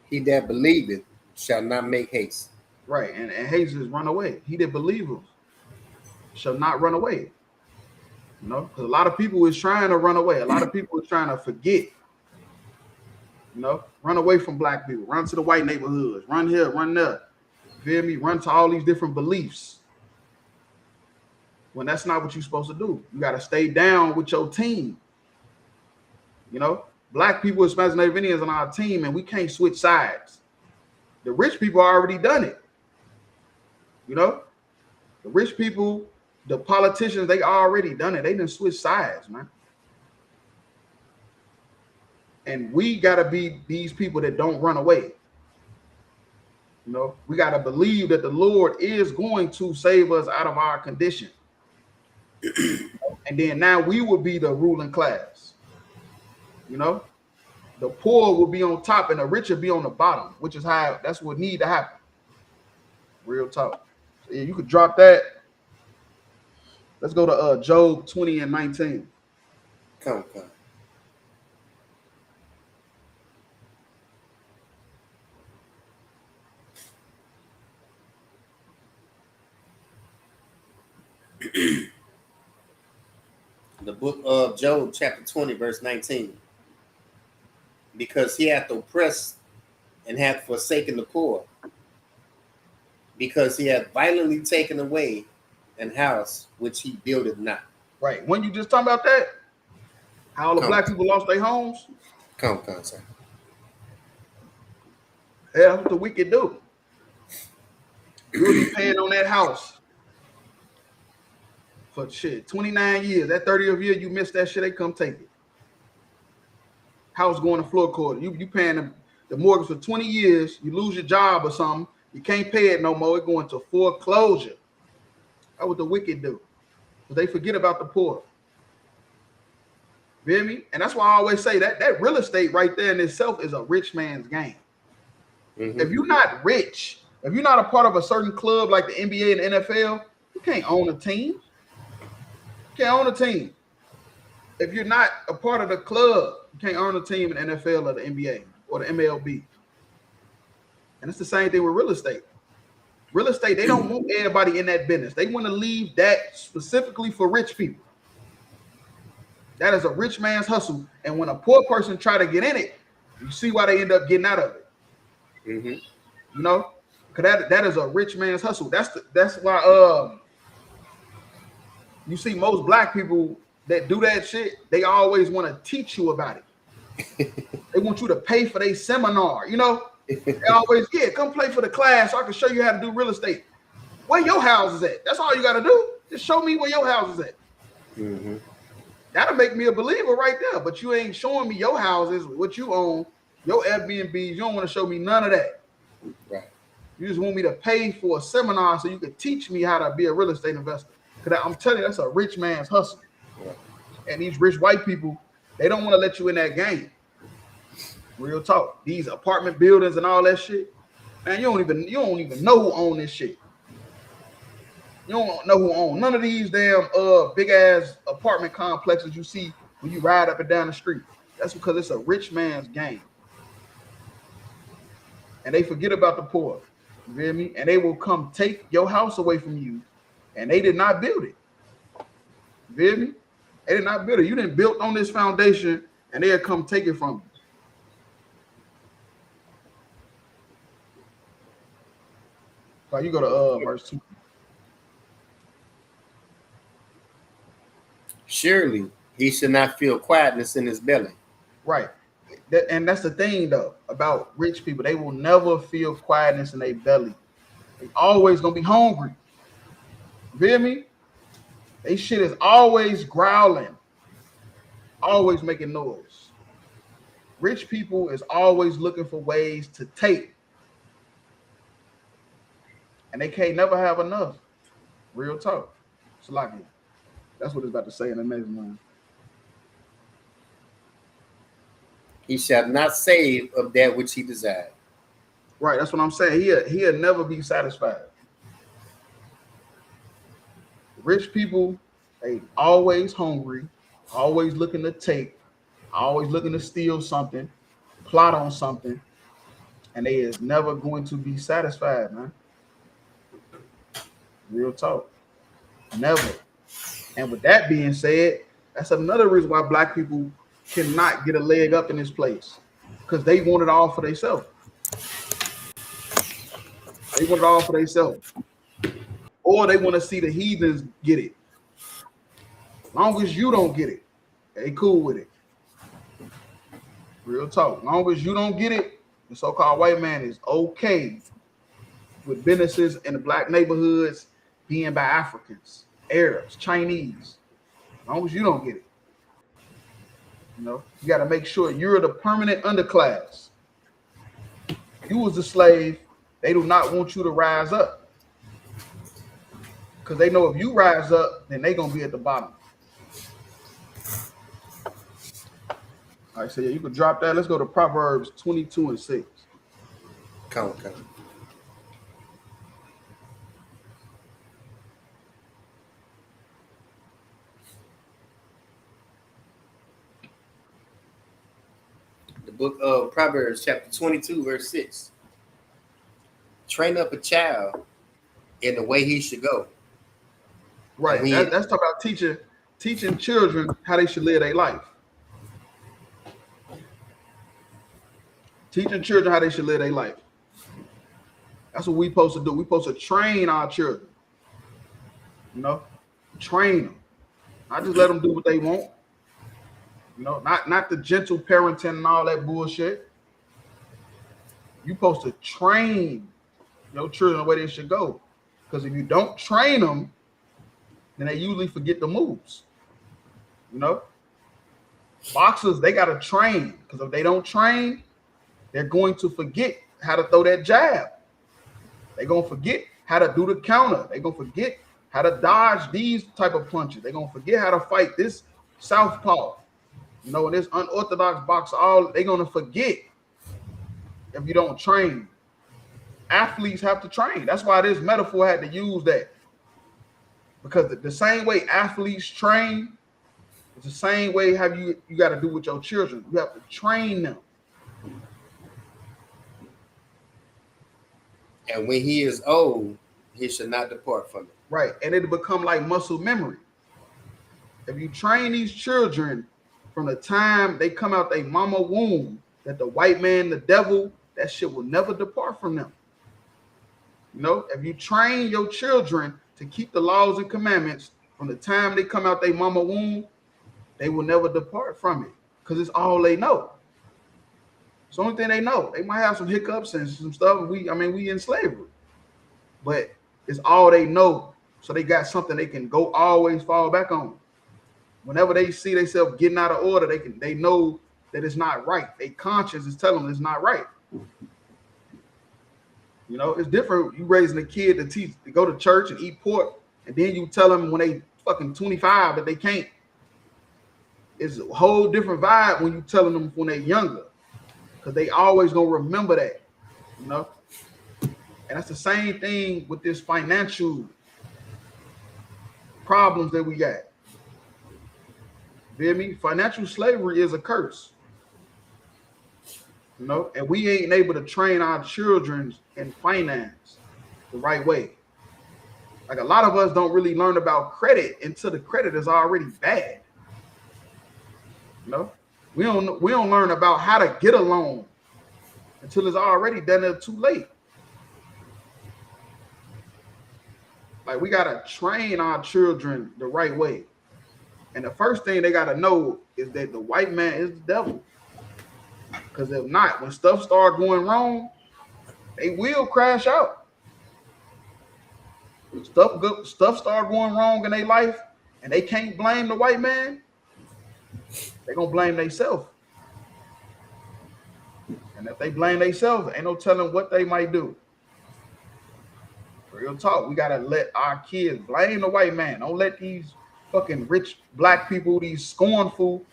Speaker 8: He that believeth shall not make haste.
Speaker 7: Right. And haste is run away. He that believeth shall not run away. You know, because a lot of people is trying to run away. A lot of people is trying to forget. You know, run away from black people, run to the white neighborhoods, run here, run there. You feel me? Run to all these different beliefs. When that's not what you're supposed to do. You got to stay down with your team. You know, black people, Spanish Native Indians on our team, and we can't switch sides. The rich people already done it. You know, the rich people, the politicians, they already done it. They didn't switch sides, man. And we got to be these people that don't run away. You know, we got to believe that the Lord is going to save us out of our condition. And then now we will be the ruling class. You know, the poor will be on top and the rich will be on the bottom, which is how that's what need to happen. Real talk. So yeah, you could drop that. Let's go to Job 20 and 19.
Speaker 8: Come. The book of Job, chapter 20, verse 19. Because he hath oppressed and hath forsaken the poor, because he hath violently taken away an house which he builded not.
Speaker 7: Right. When you just talking about that, how all the black people lost their homes.
Speaker 8: Come, sir.
Speaker 7: Yeah, that's what the wicked do. You'll be paying on that house for shit 29 years. That 30th year you missed that shit, they come take it. House going to floor court. You paying the mortgage for 20 years. You lose your job or something. You can't pay it no more. It going to foreclosure. That's what the wicked do. But they forget about the poor. You hear me? And that's why I always say that real estate right there in itself is a rich man's game. Mm-hmm. If you're not rich, if you're not a part of a certain club like the NBA and the NFL, you can't own a team. You can't own a team. If you're not a part of the club, you can't own a team in the NFL or the NBA or the MLB. And it's the same thing with real estate. Real estate, they don't want everybody in that business. They want to leave that specifically for rich people. That is a rich man's hustle. And when a poor person try to get in it, you see why they end up getting out of it. Mm-hmm. You know, because that is a rich man's hustle. That's why you see most black people that do that shit, they always want to teach you about it. They want you to pay for their seminar, you know. They always, come play for the class so I can show you how to do real estate. Where your house is at? That's all you got to do. Just show me where your house is at. Mm-hmm. That'll make me a believer right there. But you ain't showing me your houses, what you own, your Airbnbs. You don't want to show me none of that. Right. You just want me to pay for a seminar so you can teach me how to be a real estate investor. Because I'm telling you, that's a rich man's hustle. Right. And these rich white people, they don't want to let you in that game. Real talk. These apartment buildings and all that shit. Man, you don't even know who own this shit. You don't know who own none of these damn big ass apartment complexes you see when you ride up and down the street. That's because it's a rich man's game. And they forget about the poor. You hear me? And they will come take your house away from you. And they did not build it. You hear me? They did not build it. You didn't build on this foundation and they'll come take it from you. So you go to verse 2.
Speaker 8: Surely he should not feel quietness in his belly.
Speaker 7: Right. And that's the thing, though, about rich people. They will never feel quietness in their belly. They always going to be hungry. You hear me? They shit is always growling. Always making noise. Rich people is always looking for ways to take. And they can't never have enough. Real talk. It's like it. That's what it's about to say in the next line.
Speaker 8: He shall not save of that which he desired.
Speaker 7: Right, that's what I'm saying. He'll never be satisfied. Rich people, they always hungry, always looking to take, always looking to steal something, plot on something, and they is never going to be satisfied, man. Real talk. Never. And with that being said, that's another reason why black people cannot get a leg up in this place. Because they want it all for themselves. They want it all for themselves. Or they want to see the heathens get it. As long as you don't get it, they cool with it. Real talk. As long as you don't get it, the so-called white man is okay with businesses in the black neighborhoods being by Africans, Arabs, Chinese. As long as you don't get it. You know, you got to make sure you're the permanent underclass. You was a slave. They do not want you to rise up. Because they know if you rise up, then they're going to be at the bottom. All right, so yeah, you can drop that. Let's go to Proverbs 22:6.
Speaker 8: Come. The book of Proverbs, chapter 22, verse 6. Train up a child in the way he should go.
Speaker 7: Right. That's talking about teaching children how they should live their life. Teaching children how they should live their life. That's what we supposed to do. We supposed to train our children. You know, train them. Not just let them do what they want. You know, not the gentle parenting and all that bullshit. You supposed to train your children the way they should go. Because if you don't train them, then they usually forget the moves. You know, boxers, they got to train, because if they don't train, they're going to forget how to throw that jab. They're going to forget how to do the counter. They're going to forget how to dodge these type of punches. They're going to forget how to fight this southpaw. You know, in this unorthodox box, they're going to forget if you don't train. Athletes have to train. That's why this metaphor had to use that. Because the same way athletes train, it's the same way you got to do with your children. You have to train them.
Speaker 8: And when he is old, he should not depart from it.
Speaker 7: Right. And it'll become like muscle memory. If you train these children from the time they come out their mama womb, that the white man, the devil, that shit will never depart from them. You know, if you train your children to keep the laws and commandments from the time they come out their mama womb, they will never depart from it, because it's all they know. It's the only thing they know. They might have some hiccups and some stuff. We in slavery, but it's all they know. So they got something they can go always fall back on. Whenever they see themselves getting out of order, they know that it's not right. Their conscience is telling them it's not right. You know, it's different. You raising a kid to go to church and eat pork, and then you tell them when they fucking 25 that they can't. It's a whole different vibe when you telling them when they're younger, because they always gonna remember that, you know. And that's the same thing with this financial problems that we got. You feel me? Financial slavery is a curse. You know, and we ain't able to train our children in finance the right way. Like, a lot of us don't really learn about credit until the credit is already bad. You know, we don't learn about how to get a loan until it's already done. It's too late. Like, we gotta train our children the right way. And the first thing they gotta know is that the white man is the devil. Because if not, when stuff start going wrong, they will crash out. Stuff start going wrong in their life, and they can't blame the white man. They're gonna blame themselves. And if they blame themselves, ain't no telling what they might do. Real talk, we gotta let our kids blame the white man. Don't let these fucking rich black people, these scornful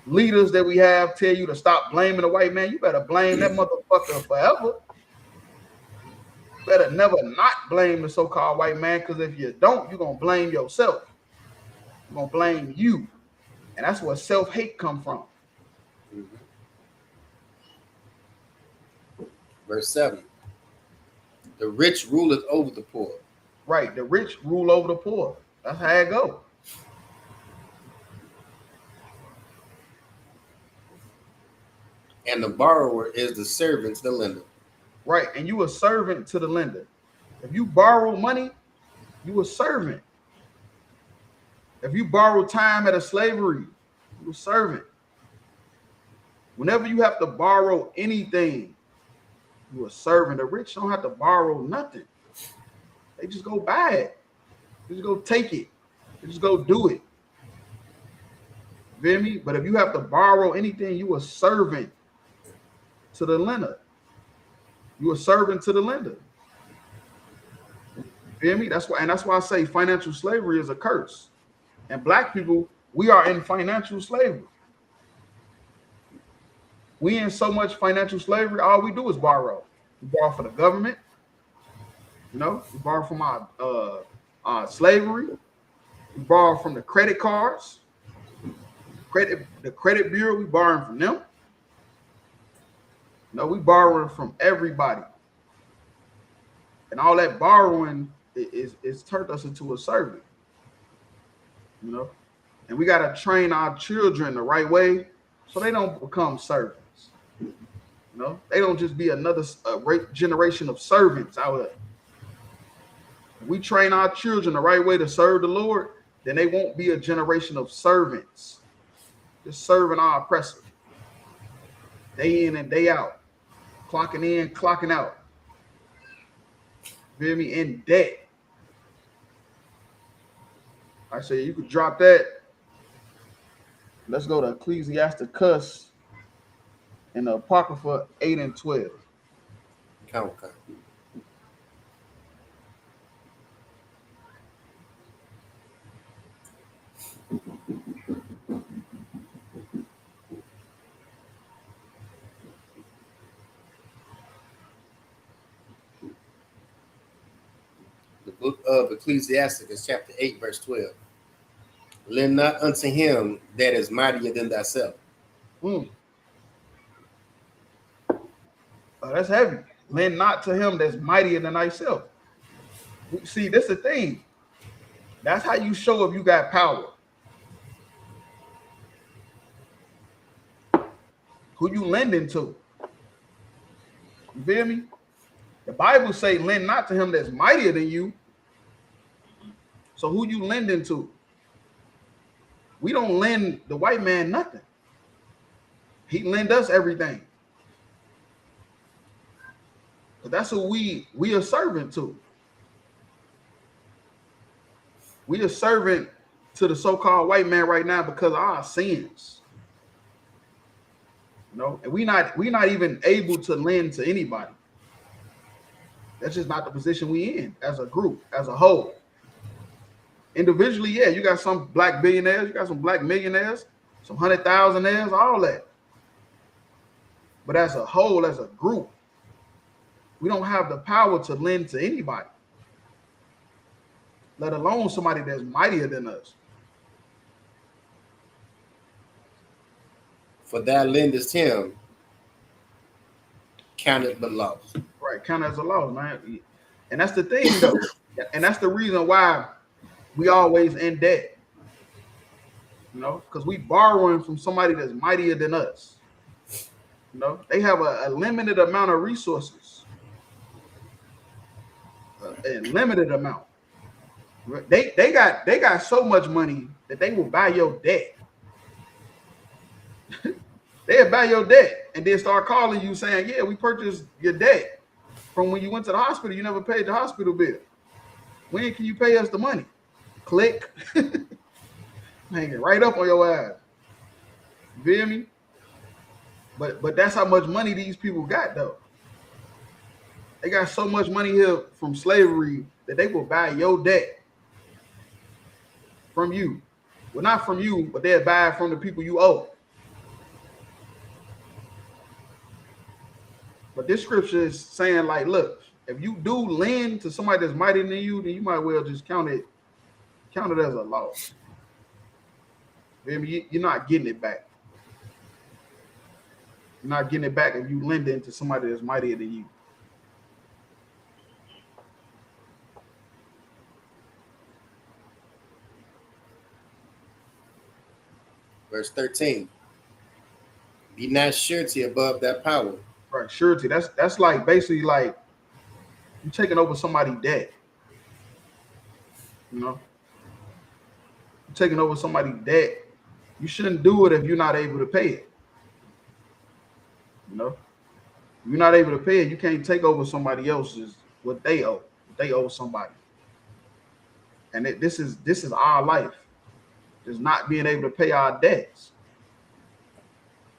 Speaker 7: leaders that we have, tell you to stop blaming the white man. You better blame that motherfucker forever. You better never not blame the so-called white man, because if you don't, you're gonna blame yourself. You're gonna blame you. And that's where self-hate come from.
Speaker 8: Verse 7. The rich ruleth over the poor.
Speaker 7: Right. The rich rule over the poor. That's how it go.
Speaker 8: And the borrower is the servant to the lender.
Speaker 7: Right. And you a servant to the lender. If you borrow money, you a servant. If you borrow time out of slavery, you a servant. Whenever you have to borrow anything, you a servant. The rich don't have to borrow nothing. They just go buy it. They just go take it. They just go do it. You feel me? But if you have to borrow anything, you a servant to the lender. You a servant to the lender. You feel me? That's why I say financial slavery is a curse. And black people, we are in financial slavery. we in so much financial slavery. All we do is borrow. We borrow for the government. You know, we borrow from our slavery. We borrow from the credit cards, the credit bureau. We borrowing from them. No, we borrowing from everybody, and all that borrowing is turned us into a servant. You know, and we got to train our children the right way so they don't become servants. You know, they don't just be another generation of servants out there. If we train our children the right way to serve the Lord, then they won't be a generation of servants, just serving our oppressor, day in and day out, clocking in, clocking out. Feel me? In debt. I say you could drop that. Let's go to Ecclesiasticus and the Apocrypha 8 and 12.
Speaker 8: Count. The book of Ecclesiasticus, chapter 8, verse 12. Lend not unto him that is mightier than thyself.
Speaker 7: That's heavy. Lend not to him that's mightier than thyself. See, this is the thing. That's how you show if you got power. Who you lending to? You feel me? The Bible say lend not to him that's mightier than you. So who you lending to? We don't lend the white man nothing. He lend us everything. But that's who we are servant to. We are servant to the so-called white man right now because of our sins. You know, and we not even able to lend to anybody. That's just not the position we in as a group, as a whole. Individually, yeah, you got some black billionaires, you got some black millionaires, some 100,000aires, all that. But as a whole, as a group, we don't have the power to lend to anybody, let alone somebody that's mightier than us.
Speaker 8: For thou lendest him, count it but loss.
Speaker 7: Right, count it as a loss, man. And that's the thing, though. And that's the reason why we always in debt. You know, because we borrowing from somebody that's mightier than us. You know, they have a limited amount of resources. A limited amount. They got so much money that they will buy your debt. They'll buy your debt and then start calling you saying, yeah, we purchased your debt from when you went to the hospital. You never paid the hospital bill. When can you pay us the money? Click. Hang it right up on your ass. You feel me? But that's how much money these people got, though. They got so much money here from slavery that they will buy your debt from you. Well, not from you, but they'll buy it from the people you owe. But this scripture is saying, like, look, if you do lend to somebody that's mightier than you, then you might well just count it as a loss. Maybe you're not getting it back. You're not getting it back if you lend it to somebody that's mightier than you.
Speaker 8: Verse 13. Be not surety above that power.
Speaker 7: Right, surety. That's like basically like you taking over somebody's debt. You know, you're taking over somebody's debt. You shouldn't do it if you're not able to pay it. You know, if you're not able to pay it, you can't take over somebody else's what they owe. They owe somebody, and this is our life. Just not being able to pay our debts.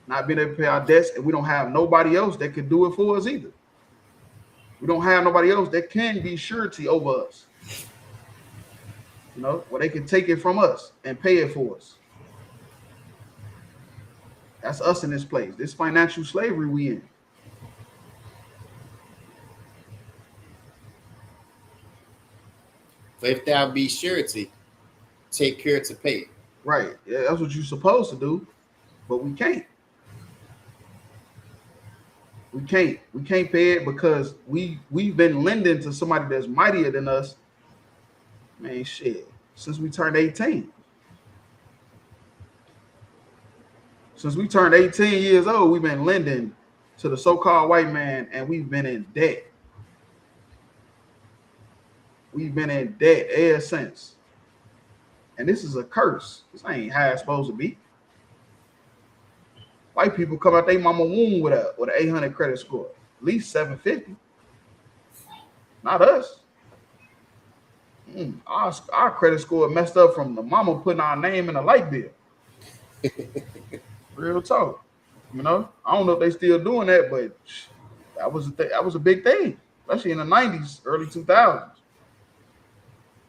Speaker 7: Not being able to pay our debts, and we don't have nobody else that could do it for us either. We don't have nobody else that can be surety over us. You know, where they can take it from us and pay it for us. That's us in this place. This financial slavery we in.
Speaker 8: But if thou be surety, take care to pay it.
Speaker 7: Right. Yeah, that's what you're supposed to do, but we can't. We can't pay it because we've been lending to somebody that's mightier than us. Man, shit. Since we turned 18. Since we turned 18 years old, we've been lending to the so-called white man, and we've been in debt. We've been in debt ever since. And this is a curse. This ain't how it's supposed to be. White people come out their mama womb with an 800 credit score, at least 750. Not us. Our credit score messed up from the mama putting our name in a light bill. Real talk. You know, I don't know if they still doing that, but that was a big thing, especially in the 90s, early 2000s.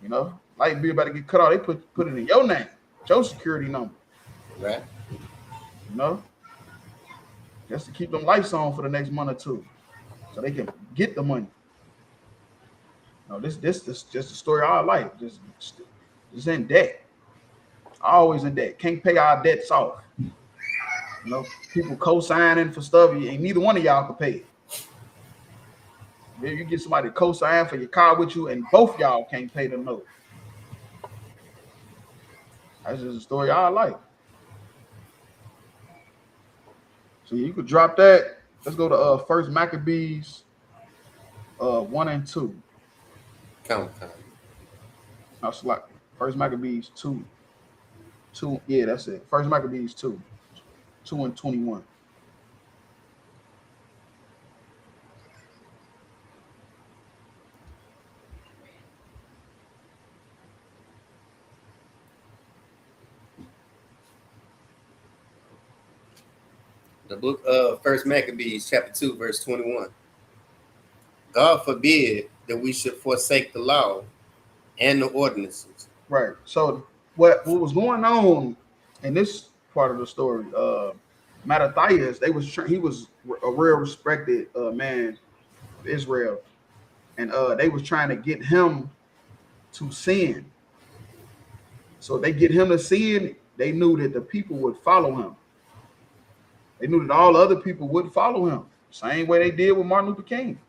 Speaker 7: You know, light bill about to get cut off. They put it in your name, your security number.
Speaker 8: Right.
Speaker 7: You know, just to keep them lights on for the next month or two, so they can get the money. No, this just the story of our life. Just in debt. Always in debt. Can't pay our debts off. You know, people co-signing for stuff, and neither one of y'all can pay it. Maybe you get somebody to co-sign for your car with you, and both y'all can't pay the note. That's just the story of our life. So you could drop that. Let's go to First Maccabees 1 and 2.
Speaker 8: Count.
Speaker 7: That's like First Maccabees 2. Yeah, that's it. First Maccabees 2 and 21.
Speaker 8: The book of First Maccabees, chapter 2, verse 21. God forbid that we should forsake the law and the ordinances.
Speaker 7: Right. So what was going on in this part of the story? Mattathias, he was a real respected man of Israel, and they was trying to get him to sin. So they get him to sin. They knew that the people would follow him. They knew that all other people would follow him, same way they did with Martin Luther King,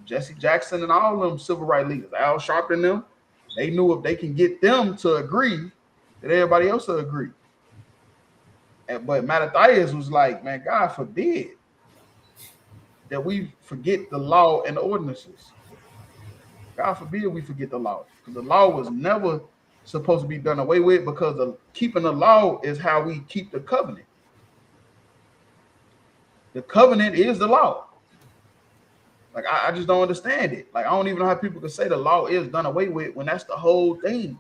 Speaker 7: Jesse Jackson, and all them civil rights leaders. Al Sharpton, them. They knew if they can get them to agree, that everybody else will agree. But Mattathias was like, man, God forbid that we forget the law and the ordinances. God forbid we forget the law, because the law was never supposed to be done away with, because keeping the law is how we keep the covenant. The covenant is the law. Like, I just don't understand it. Like, I don't even know how people can say the law is done away with when that's the whole thing.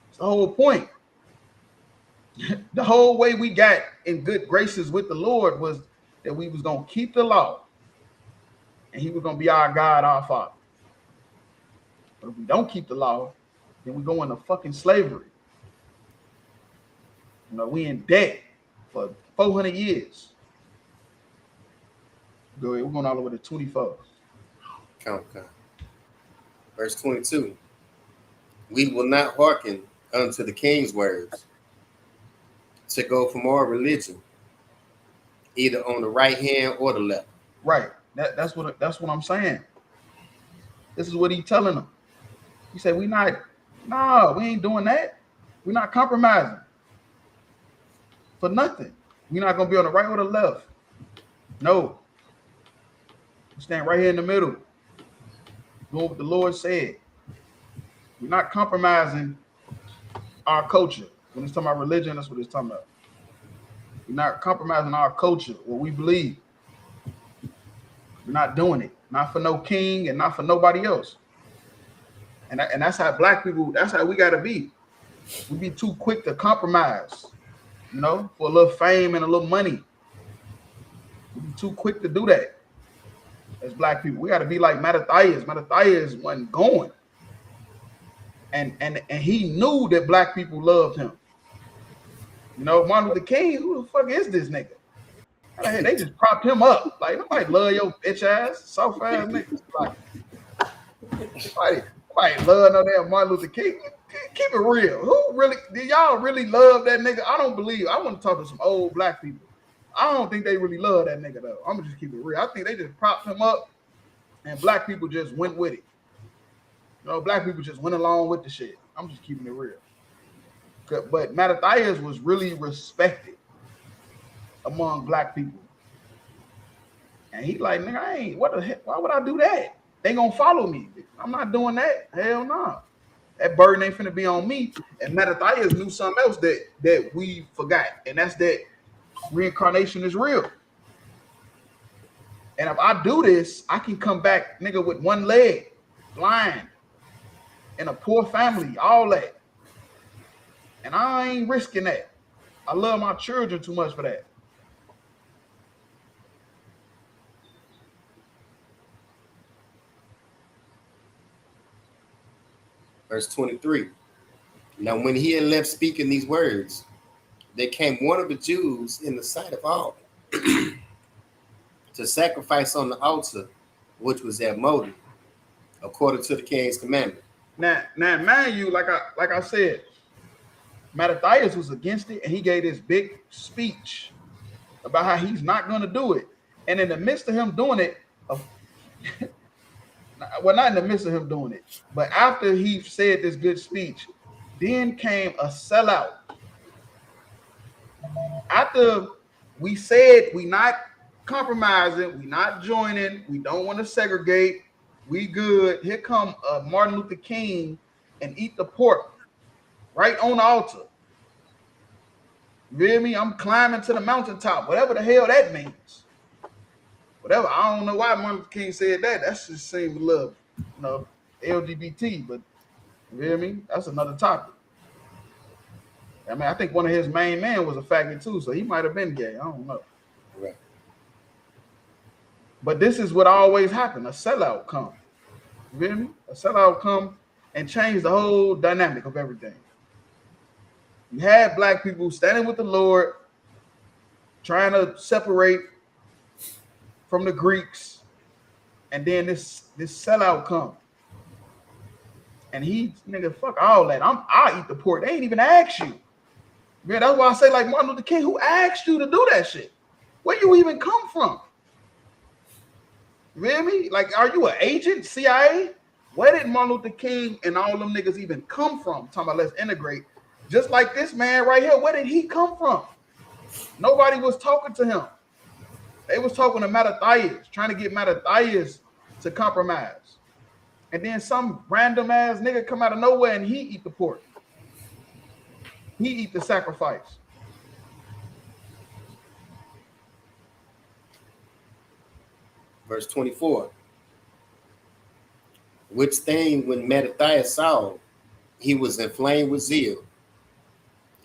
Speaker 7: It's the whole point. The whole way we got in good graces with the Lord was that we was going to keep the law, and he was going to be our God, our Father. But if we don't keep the law, then we go into fucking slavery. You know, we in debt for 400 years. Go ahead. We're going all the way to 24.
Speaker 8: Count. Verse 22. We will not hearken unto the king's words to go from our religion, either on the right hand or the left.
Speaker 7: Right. That's what I'm saying. This is what he's telling them. He said, we ain't doing that. We're not compromising for nothing. We're not going to be on the right or the left. No. We stand right here in the middle. Doing what the Lord said. We're not compromising our culture. When it's talking about religion, that's what it's talking about. We're not compromising our culture, what we believe. We're not doing it. Not for no king and not for nobody else. And that's how black people, that's how we got to be. We be too quick to compromise, you know, for a little fame and a little money. We be too quick to do that. As black people, we got to be like Mattathias. Mattathias wasn't going, and he knew that black people loved him. You know, Martin Luther King, who the fuck is this nigga? They just propped him up. Like, nobody love your bitch ass, soft ass niggas. Like, nobody love no damn Martin Luther King. Keep it real. Who really, do y'all really love that nigga? I don't believe. I want to talk to some old black people. I don't think they really love that nigga, though. I'm going to just keep it real. I think they just propped him up, and black people just went with it. You know, black people just went along with the shit. I'm just keeping it real. But Mattathias was really respected among black people. And he like, nigga, I ain't, what the heck, why would I do that? They gonna follow me. I'm not doing that. Hell no. Nah. That burden ain't finna be on me. And Mattathias knew something else that we forgot. And that's that reincarnation is real. And if I do this, I can come back, nigga, with one leg, blind, in a poor family, all that. And I ain't risking that. I love my children too much for that.
Speaker 8: Verse 23. Now, when he had left speaking these words, there came one of the Jews in the sight of all to sacrifice on the altar, which was their motive, according to the king's commandment.
Speaker 7: Now, mind you, like I said, Mattathias was against it, and he gave this big speech about how he's not going to do it. And in the midst of him doing it, well, not in the midst of him doing it, but after he said this good speech, then came a sellout. After we said we not compromising, we not joining, we don't want to segregate, we good. Here come Martin Luther King and eat the pork right on the altar. You hear me? I'm climbing to the mountaintop, whatever the hell that means. Whatever. I don't know why Martin Luther King said that. That's just same love, you know, LGBT, but you hear me? That's another topic. I mean, I think one of his main men was a faggot too, so he might have been gay. I don't know.
Speaker 8: Right.
Speaker 7: But this is what always happens. A sellout come. You hear me? A sellout come and change the whole dynamic of everything. You had black people standing with the Lord, trying to separate from the Greeks, and then this sellout come. And he, nigga, fuck all that. I'll eat the pork. They ain't even ask you. Man, that's why I say, like Martin Luther King, who asked you to do that shit? Where you even come from? You hear me? Like, are you an agent, CIA? Where did Martin Luther King and all them niggas even come from? Talking about let's integrate. Just like this man right here, where did he come from? Nobody was talking to him. They was talking to Mattathias, trying to get Mattathias to compromise. And then some random ass nigga come out of nowhere and he eat the pork. He eat the sacrifice.
Speaker 8: Verse 24. Which thing when Mattathias saw, he was inflamed with zeal,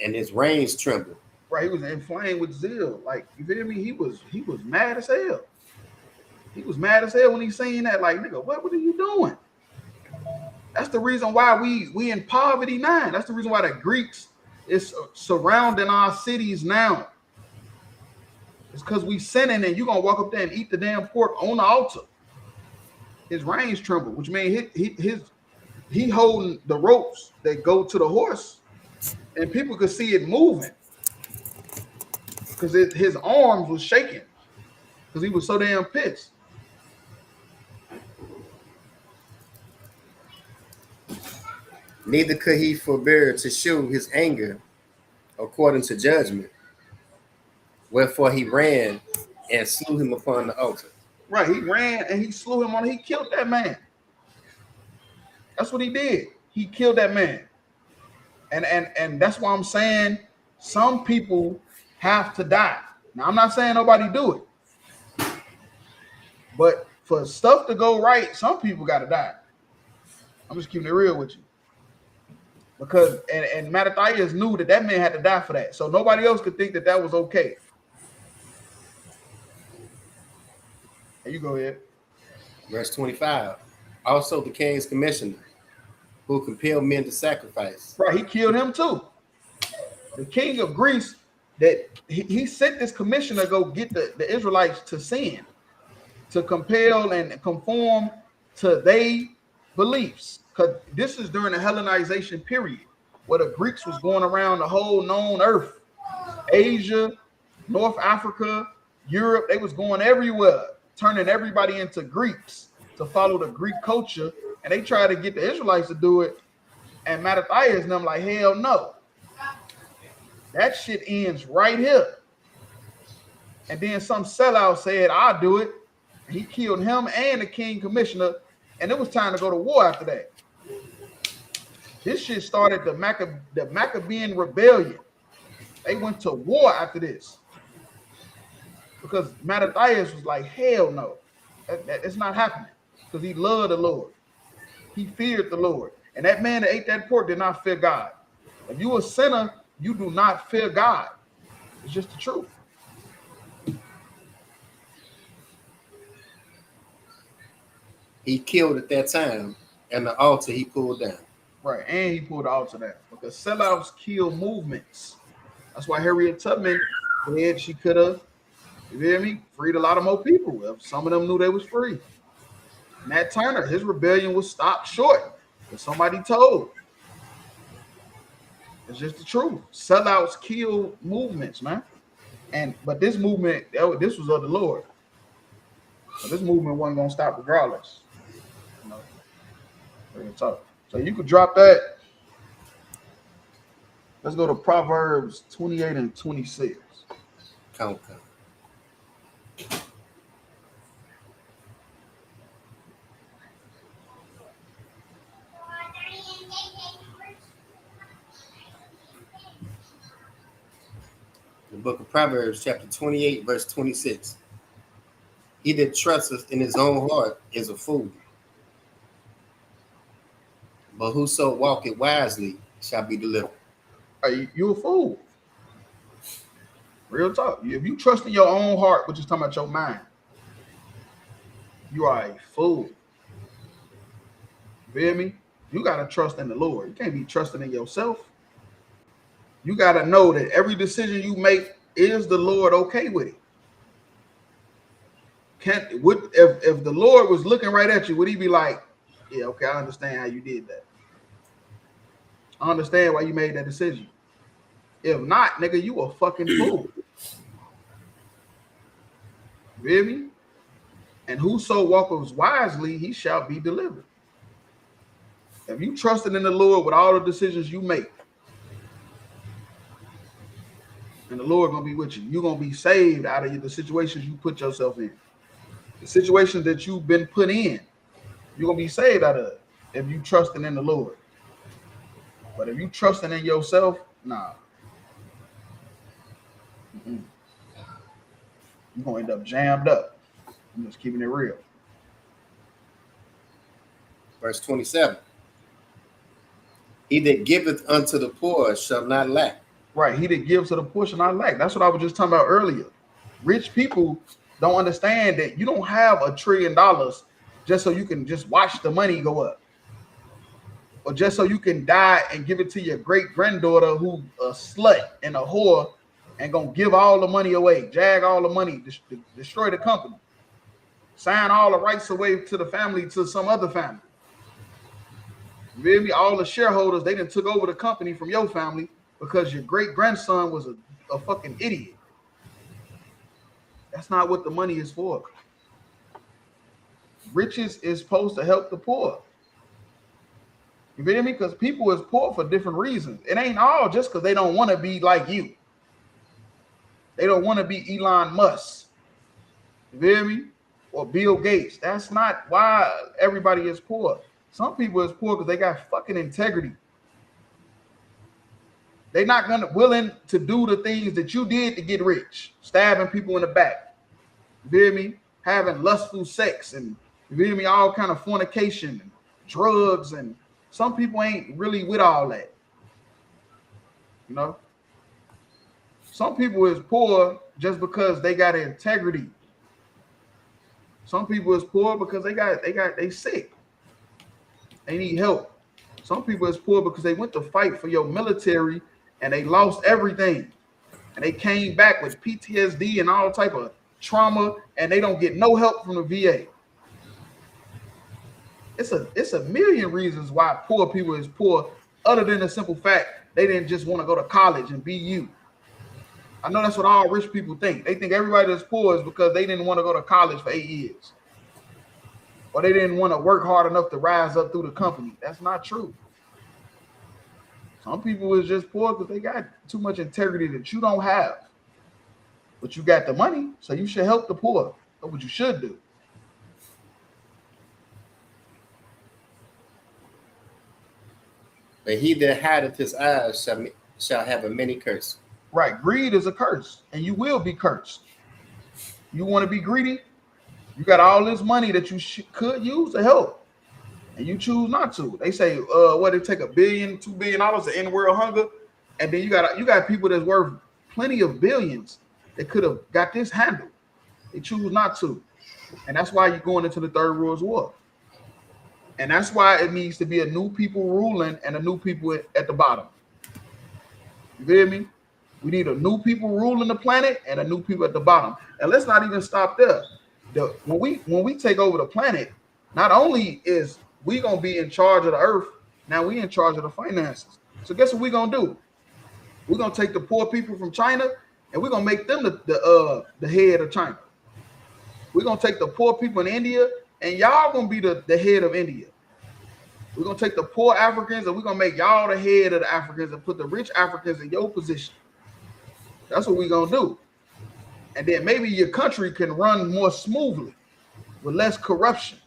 Speaker 8: and his reins trembled.
Speaker 7: Right, he was inflamed with zeal. Like, you feel me? He was mad as hell. He was mad as hell when he seen that. Like, nigga, what are you doing? That's the reason why we in poverty now. That's the reason why the Greeks is surrounding our cities now. It's because we sinning, and you gonna walk up there and eat the damn pork on the altar. His reins tremble, which means he holding the ropes that go to the horse, and people could see it moving because his arms was shaking because he was so damn pissed.
Speaker 8: Neither could he forbear to show his anger according to judgment. Wherefore he ran and slew him upon the altar.
Speaker 7: Right, he ran and he slew him he killed that man. That's what he did. He killed that man. And that's why I'm saying some people have to die. Now, I'm not saying nobody do it. But for stuff to go right, some people got to die. I'm just keeping it real with you. Because, and Mattathias knew that man had to die for that. So nobody else could think that was okay. Here you go ahead.
Speaker 8: Verse 25. Also the king's commissioner, who compelled men to sacrifice.
Speaker 7: Right, he killed him too. The king of Greece that he sent this commissioner to go get the Israelites to sin, to compel and conform to their beliefs. Because this is during the Hellenization period, where the Greeks was going around the whole known earth, Asia, North Africa, Europe. They was going everywhere, turning everybody into Greeks to follow the Greek culture. And they tried to get the Israelites to do it. And Mattathias and them like, hell no. That shit ends right here. And then some sellout said, I'll do it. And he killed him and the king commissioner. And it was time to go to war after that. This shit started the Maccabean rebellion. They went to war after this. Because Mattathias was like, hell no. It's not happening. Because he loved the Lord. He feared the Lord. And that man that ate that pork did not fear God. If you a sinner, you do not fear God. It's just the truth.
Speaker 8: He killed at that time, and the altar he pulled down.
Speaker 7: Right, and he pulled the altar down. Because sellouts kill movements. That's why Harriet Tubman said she could have, you hear me, freed a lot of more people if some of them knew they was free. Nat Turner, his rebellion was stopped short. Because somebody told. It's just the truth. Sellouts kill movements, man. But this movement, this was of the Lord. So this movement wasn't gonna stop regardless. You know, very tough. So you could drop that. Let's go to Proverbs 28 and 26.
Speaker 8: Count. The book of Proverbs, chapter 28, verse 26. He that trusteth in his own heart is a fool, but whoso walketh wisely shall be delivered.
Speaker 7: You a fool. Real talk. If you trust in your own heart, which is talking about your mind, you are a fool. You feel me? You got to trust in the Lord. You can't be trusting in yourself. You got to know that every decision you make, is the Lord okay with it? If the Lord was looking right at you, would he be like, yeah, okay, I understand how you did that. I understand why you made that decision. If not, nigga, you a fucking fool. You hear me? And whoso walketh wisely, he shall be delivered. If you trusted in the Lord with all the decisions you make, and the Lord gonna be with you, you're gonna be saved out of the situations you put yourself in. The situations that you've been put in, you're gonna be saved out of it if you trusting in the Lord. But if you trusting in yourself, nah. You're gonna end up jammed up. I'm just keeping it real.
Speaker 8: Verse 27. He that giveth unto the poor shall not lack.
Speaker 7: Right, he that gives to the poor shall not lack. That's what I was just talking about earlier. Rich people don't understand that you don't have $1 trillion just so you can just watch the money go up, or just so you can die and give it to your great granddaughter who a slut and a whore and gonna give all the money away, jag all the money, destroy the company, sign all the rights away to the family, to some other family. You feel me? All the shareholders, they done took over the company from your family because your great grandson was a fucking idiot. That's not what the money is for. Riches is supposed to help the poor. You feel me? Because people is poor for different reasons. It ain't all just because they don't want to be like you. They don't want to be Elon Musk. You feel me? Or Bill Gates. That's not why everybody is poor. Some people is poor because they got fucking integrity. They're not willing to do the things that you did to get rich. Stabbing people in the back. You feel me? Having lustful sex and, you feel me, all kind of fornication and drugs, and some people ain't really with all that. You know? Some people is poor just because they got integrity. Some people is poor because they sick. They need help. Some people is poor because they went to fight for your military and they lost everything. and they came back with PTSD and all type of trauma, and they don't get no help from the VA. It's a million reasons why poor people is poor, other than the simple fact they didn't just want to go to college and be you. I know that's what all rich people think. They think everybody that's poor is because they didn't want to go to college for 8 years, or they didn't want to work hard enough to rise up through the company. That's not true. Some people is just poor because they got too much integrity that you don't have. But you got the money, so you should help the poor. That's what you should do.
Speaker 8: But he that hideth his eyes shall have a many curse.
Speaker 7: Right. Greed is a curse, and you will be cursed. You want to be greedy? You got all this money that you could use to help, and you choose not to. They say, what, it take $1 billion, $2 billion to end world hunger, and then you got people that's worth plenty of billions that could have got this handled. They choose not to, and that's why you're going into the Third World War. And that's why it needs to be a new people ruling and a new people at the bottom. You feel me? We need a new people ruling the planet and a new people at the bottom. And let's not even stop there. When we take over the planet, not only is we gonna be in charge of the earth, now we in charge of the finances. So guess what we're gonna do? We're gonna take the poor people from China and we're gonna make them the head of China. We're gonna take the poor people in India and y'all gonna be the head of India. We're gonna take the poor Africans and we're gonna make y'all the head of the Africans and put the rich Africans in your position. That's what we're gonna do. And then maybe your country can run more smoothly with less corruption.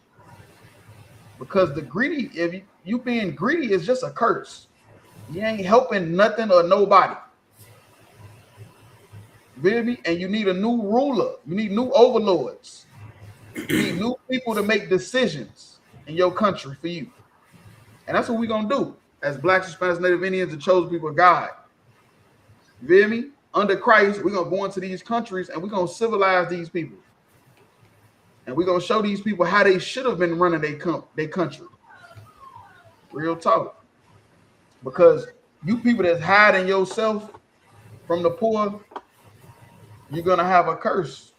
Speaker 7: Because the greedy, if you being greedy is just a curse. You ain't helping nothing or nobody. You feel me? And you need a new ruler. You need new overlords. You need new people to make decisions in your country for you. And that's what we're going to do as Blacks, Hispanics, Native Indians, and chosen people of God. You feel me? Under Christ, we're going to go into these countries and we're going to civilize these people. And we're going to show these people how they should have been running their country. Real talk. Because you people that's hiding yourself from the poor, you're going to have a curse.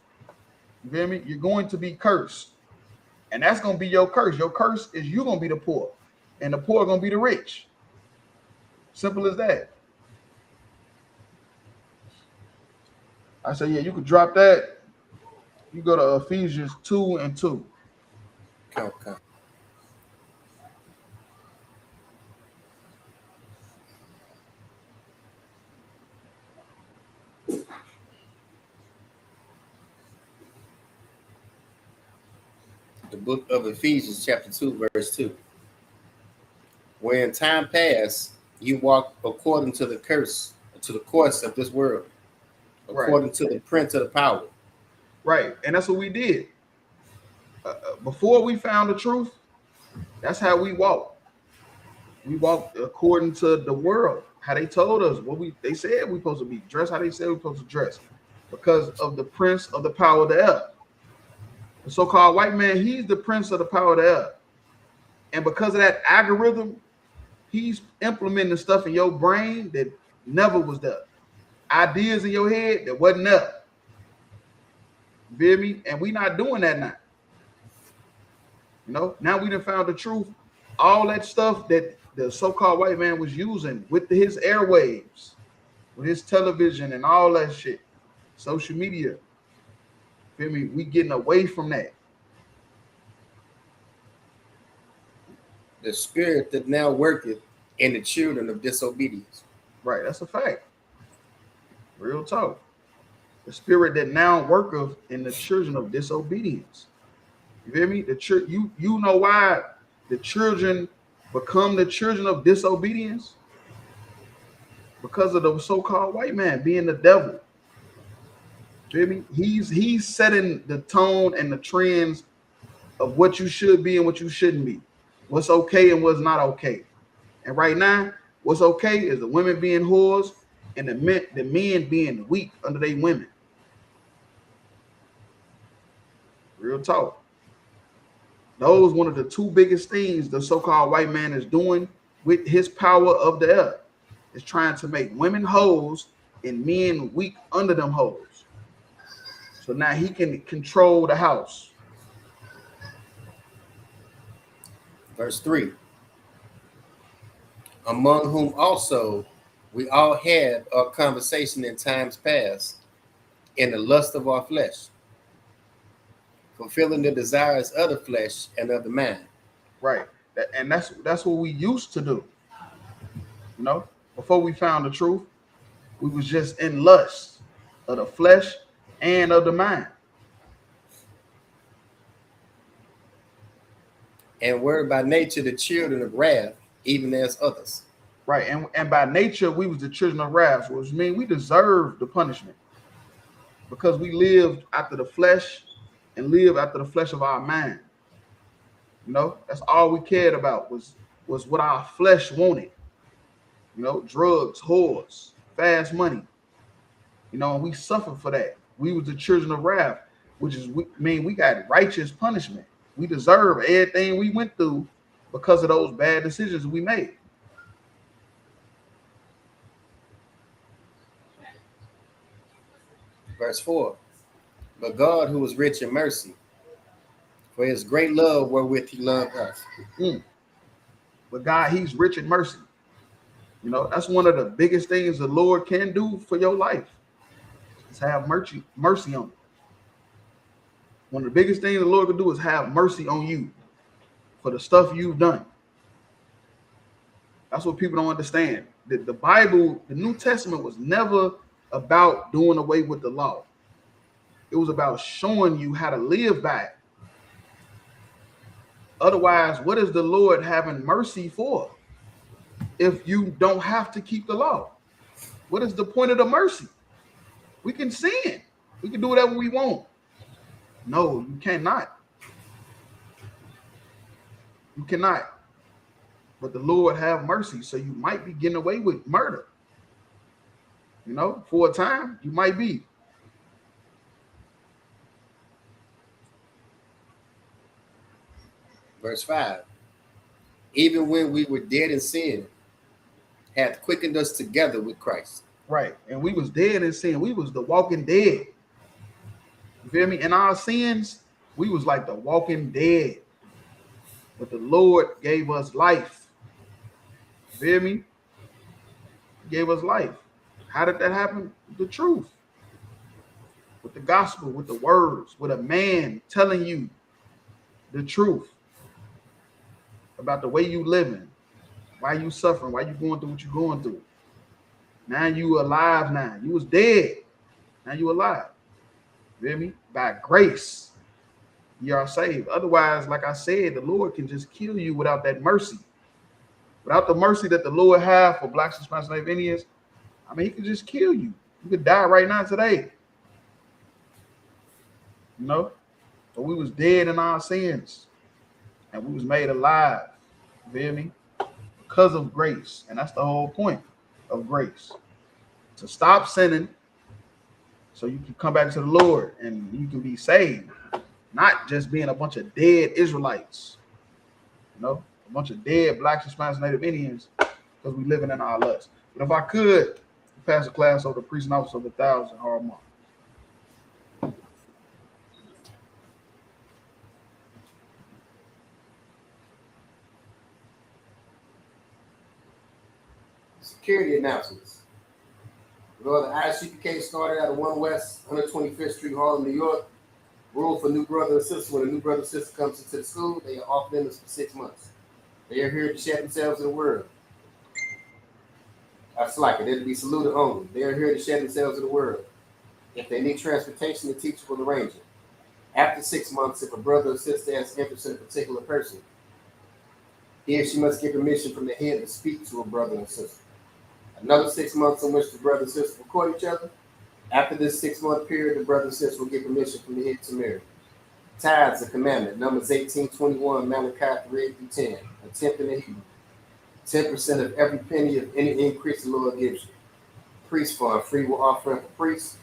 Speaker 7: You feel me? You're going to be cursed. And that's going to be your curse. Your curse is you're going to be the poor. And the poor are going to be the rich. Simple as that. I say, yeah, you could drop that. You go to Ephesians 2:2.
Speaker 8: Okay. The book of Ephesians, chapter 2, verse 2. Where in time past you walked according to the course of this world, according to the prince of the power.
Speaker 7: Right, and that's what we did. Before we found the truth, that's how we walked. We walked according to the world, how they told us they said we supposed to be dressed, how they said we supposed to dress, because of the prince of the power of the air. The so-called white man, he's the prince of the power of the air. And because of that algorithm, he's implementing stuff in your brain that never was there. Ideas in your head that wasn't there. You feel me? And we not doing that now. You know, now we done found the truth. All that stuff that the so-called white man was using with his airwaves, with his television and all that shit, social media. Feel me? We getting away from that.
Speaker 8: The spirit that now worketh in the children of disobedience.
Speaker 7: Right, that's a fact. Real talk. The spirit that now worketh in the children of disobedience. You feel me? You know why the children become the children of disobedience? Because of the so-called white man being the devil. Feel me? He's setting the tone and the trends of what you should be and what you shouldn't be. What's okay and what's not okay. And right now, what's okay is the women being whores and the men being weak under their women. Real talk. Those one of the two biggest things the so-called white man is doing with his power of the earth. Is trying to make women hoes and men weak under them hoes. So now he can control the house.
Speaker 8: Verse 3. Among whom also we all had our conversation in times past in the lust of our flesh, fulfilling the desires of the flesh and of the mind.
Speaker 7: Right. And that's what we used to do. You know, before we found the truth, we was just in lust of the flesh and of the mind.
Speaker 8: And were by nature the children of wrath, even as others.
Speaker 7: Right. And by nature, we was the children of wrath, which means we deserved the punishment because we lived after the flesh and lived after the flesh of our mind. You know, that's all we cared about was what our flesh wanted. You know, drugs, whores, fast money. You know, and we suffered for that. We was the children of wrath, which is, we got righteous punishment. We deserve everything we went through because of those bad decisions we made.
Speaker 8: Verse 4. But God, who was rich in mercy, for his great love wherewith he loved us.
Speaker 7: But God, he's rich in mercy. You know, that's one of the biggest things the Lord can do for your life. Is have mercy on you. One of the biggest things the Lord can do is have mercy on you for the stuff you've done. That's what people don't understand. The Bible, the New Testament was never about doing away with the law. It was about showing you how to live by it. Otherwise, what is the Lord having mercy for if you don't have to keep the law? What is the point of the mercy? We can sin. We can do whatever we want. No, you cannot. You cannot. But the Lord have mercy, so you might be getting away with murder. You know, for a time, you might be.
Speaker 8: Verse 5. Even when we were dead in sin, hath quickened us together with Christ.
Speaker 7: Right. And we was dead in sin. We was the walking dead. You feel me? In our sins, we was like the walking dead. But the Lord gave us life. You feel me? He gave us life. How did that happen? The truth. With the gospel, with the words, with a man telling you the truth about the way you living, why you suffering, why you going through what you going through. Now you alive now. You was dead. Now you alive. You feel me? By grace, you are saved. Otherwise, like I said, the Lord can just kill you without that mercy. Without the mercy that the Lord have for blacks, Hispanics, and Indians, I mean, he could just kill you. You could die right now today. You know? But we was dead in our sins. And we was made alive. You feel me? Because of grace. And that's the whole point of grace. To stop sinning so you can come back to the Lord and you can be saved. Not just being a bunch of dead Israelites. You know? A bunch of dead blacks, Hispanics, Native Indians because we living in our lust. But if I could pass a class over the priest and officer of 1,000 hard mark.
Speaker 8: Security announcements. Well, the ISUPK started out of 1 West, 125th Street, Harlem, New York. Rule for new brother and sister. When a new brother and sister comes into the school, they are off limits for 6 months. They are here to share themselves in the world. That's like it. They're to be saluted only. They are here to share themselves in the world. If they need transportation, the teacher will arrange it. After 6 months, if a brother or sister has interest in a particular person, he or she must get permission from the head to speak to a brother and sister. Another 6 months in which the brother and sister will court each other. After this 6 month period, the brother and sister will get permission from the head to marry. Tithes, a commandment, Numbers 18:21, Malachi 3:8-10. A tenth in the Hebrew. 10% of every penny of any increase the Lord gives you. Priest fund, free will offering for priests.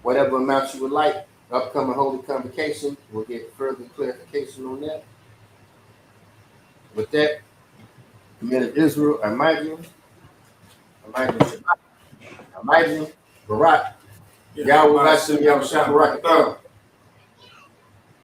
Speaker 8: Whatever amount you would like, upcoming holy convocation, we'll get further clarification on that. With that, the men of Israel, Ahmadiyya,
Speaker 9: Imagine Barack. Y'all will got some y'all shot Barack a thumb.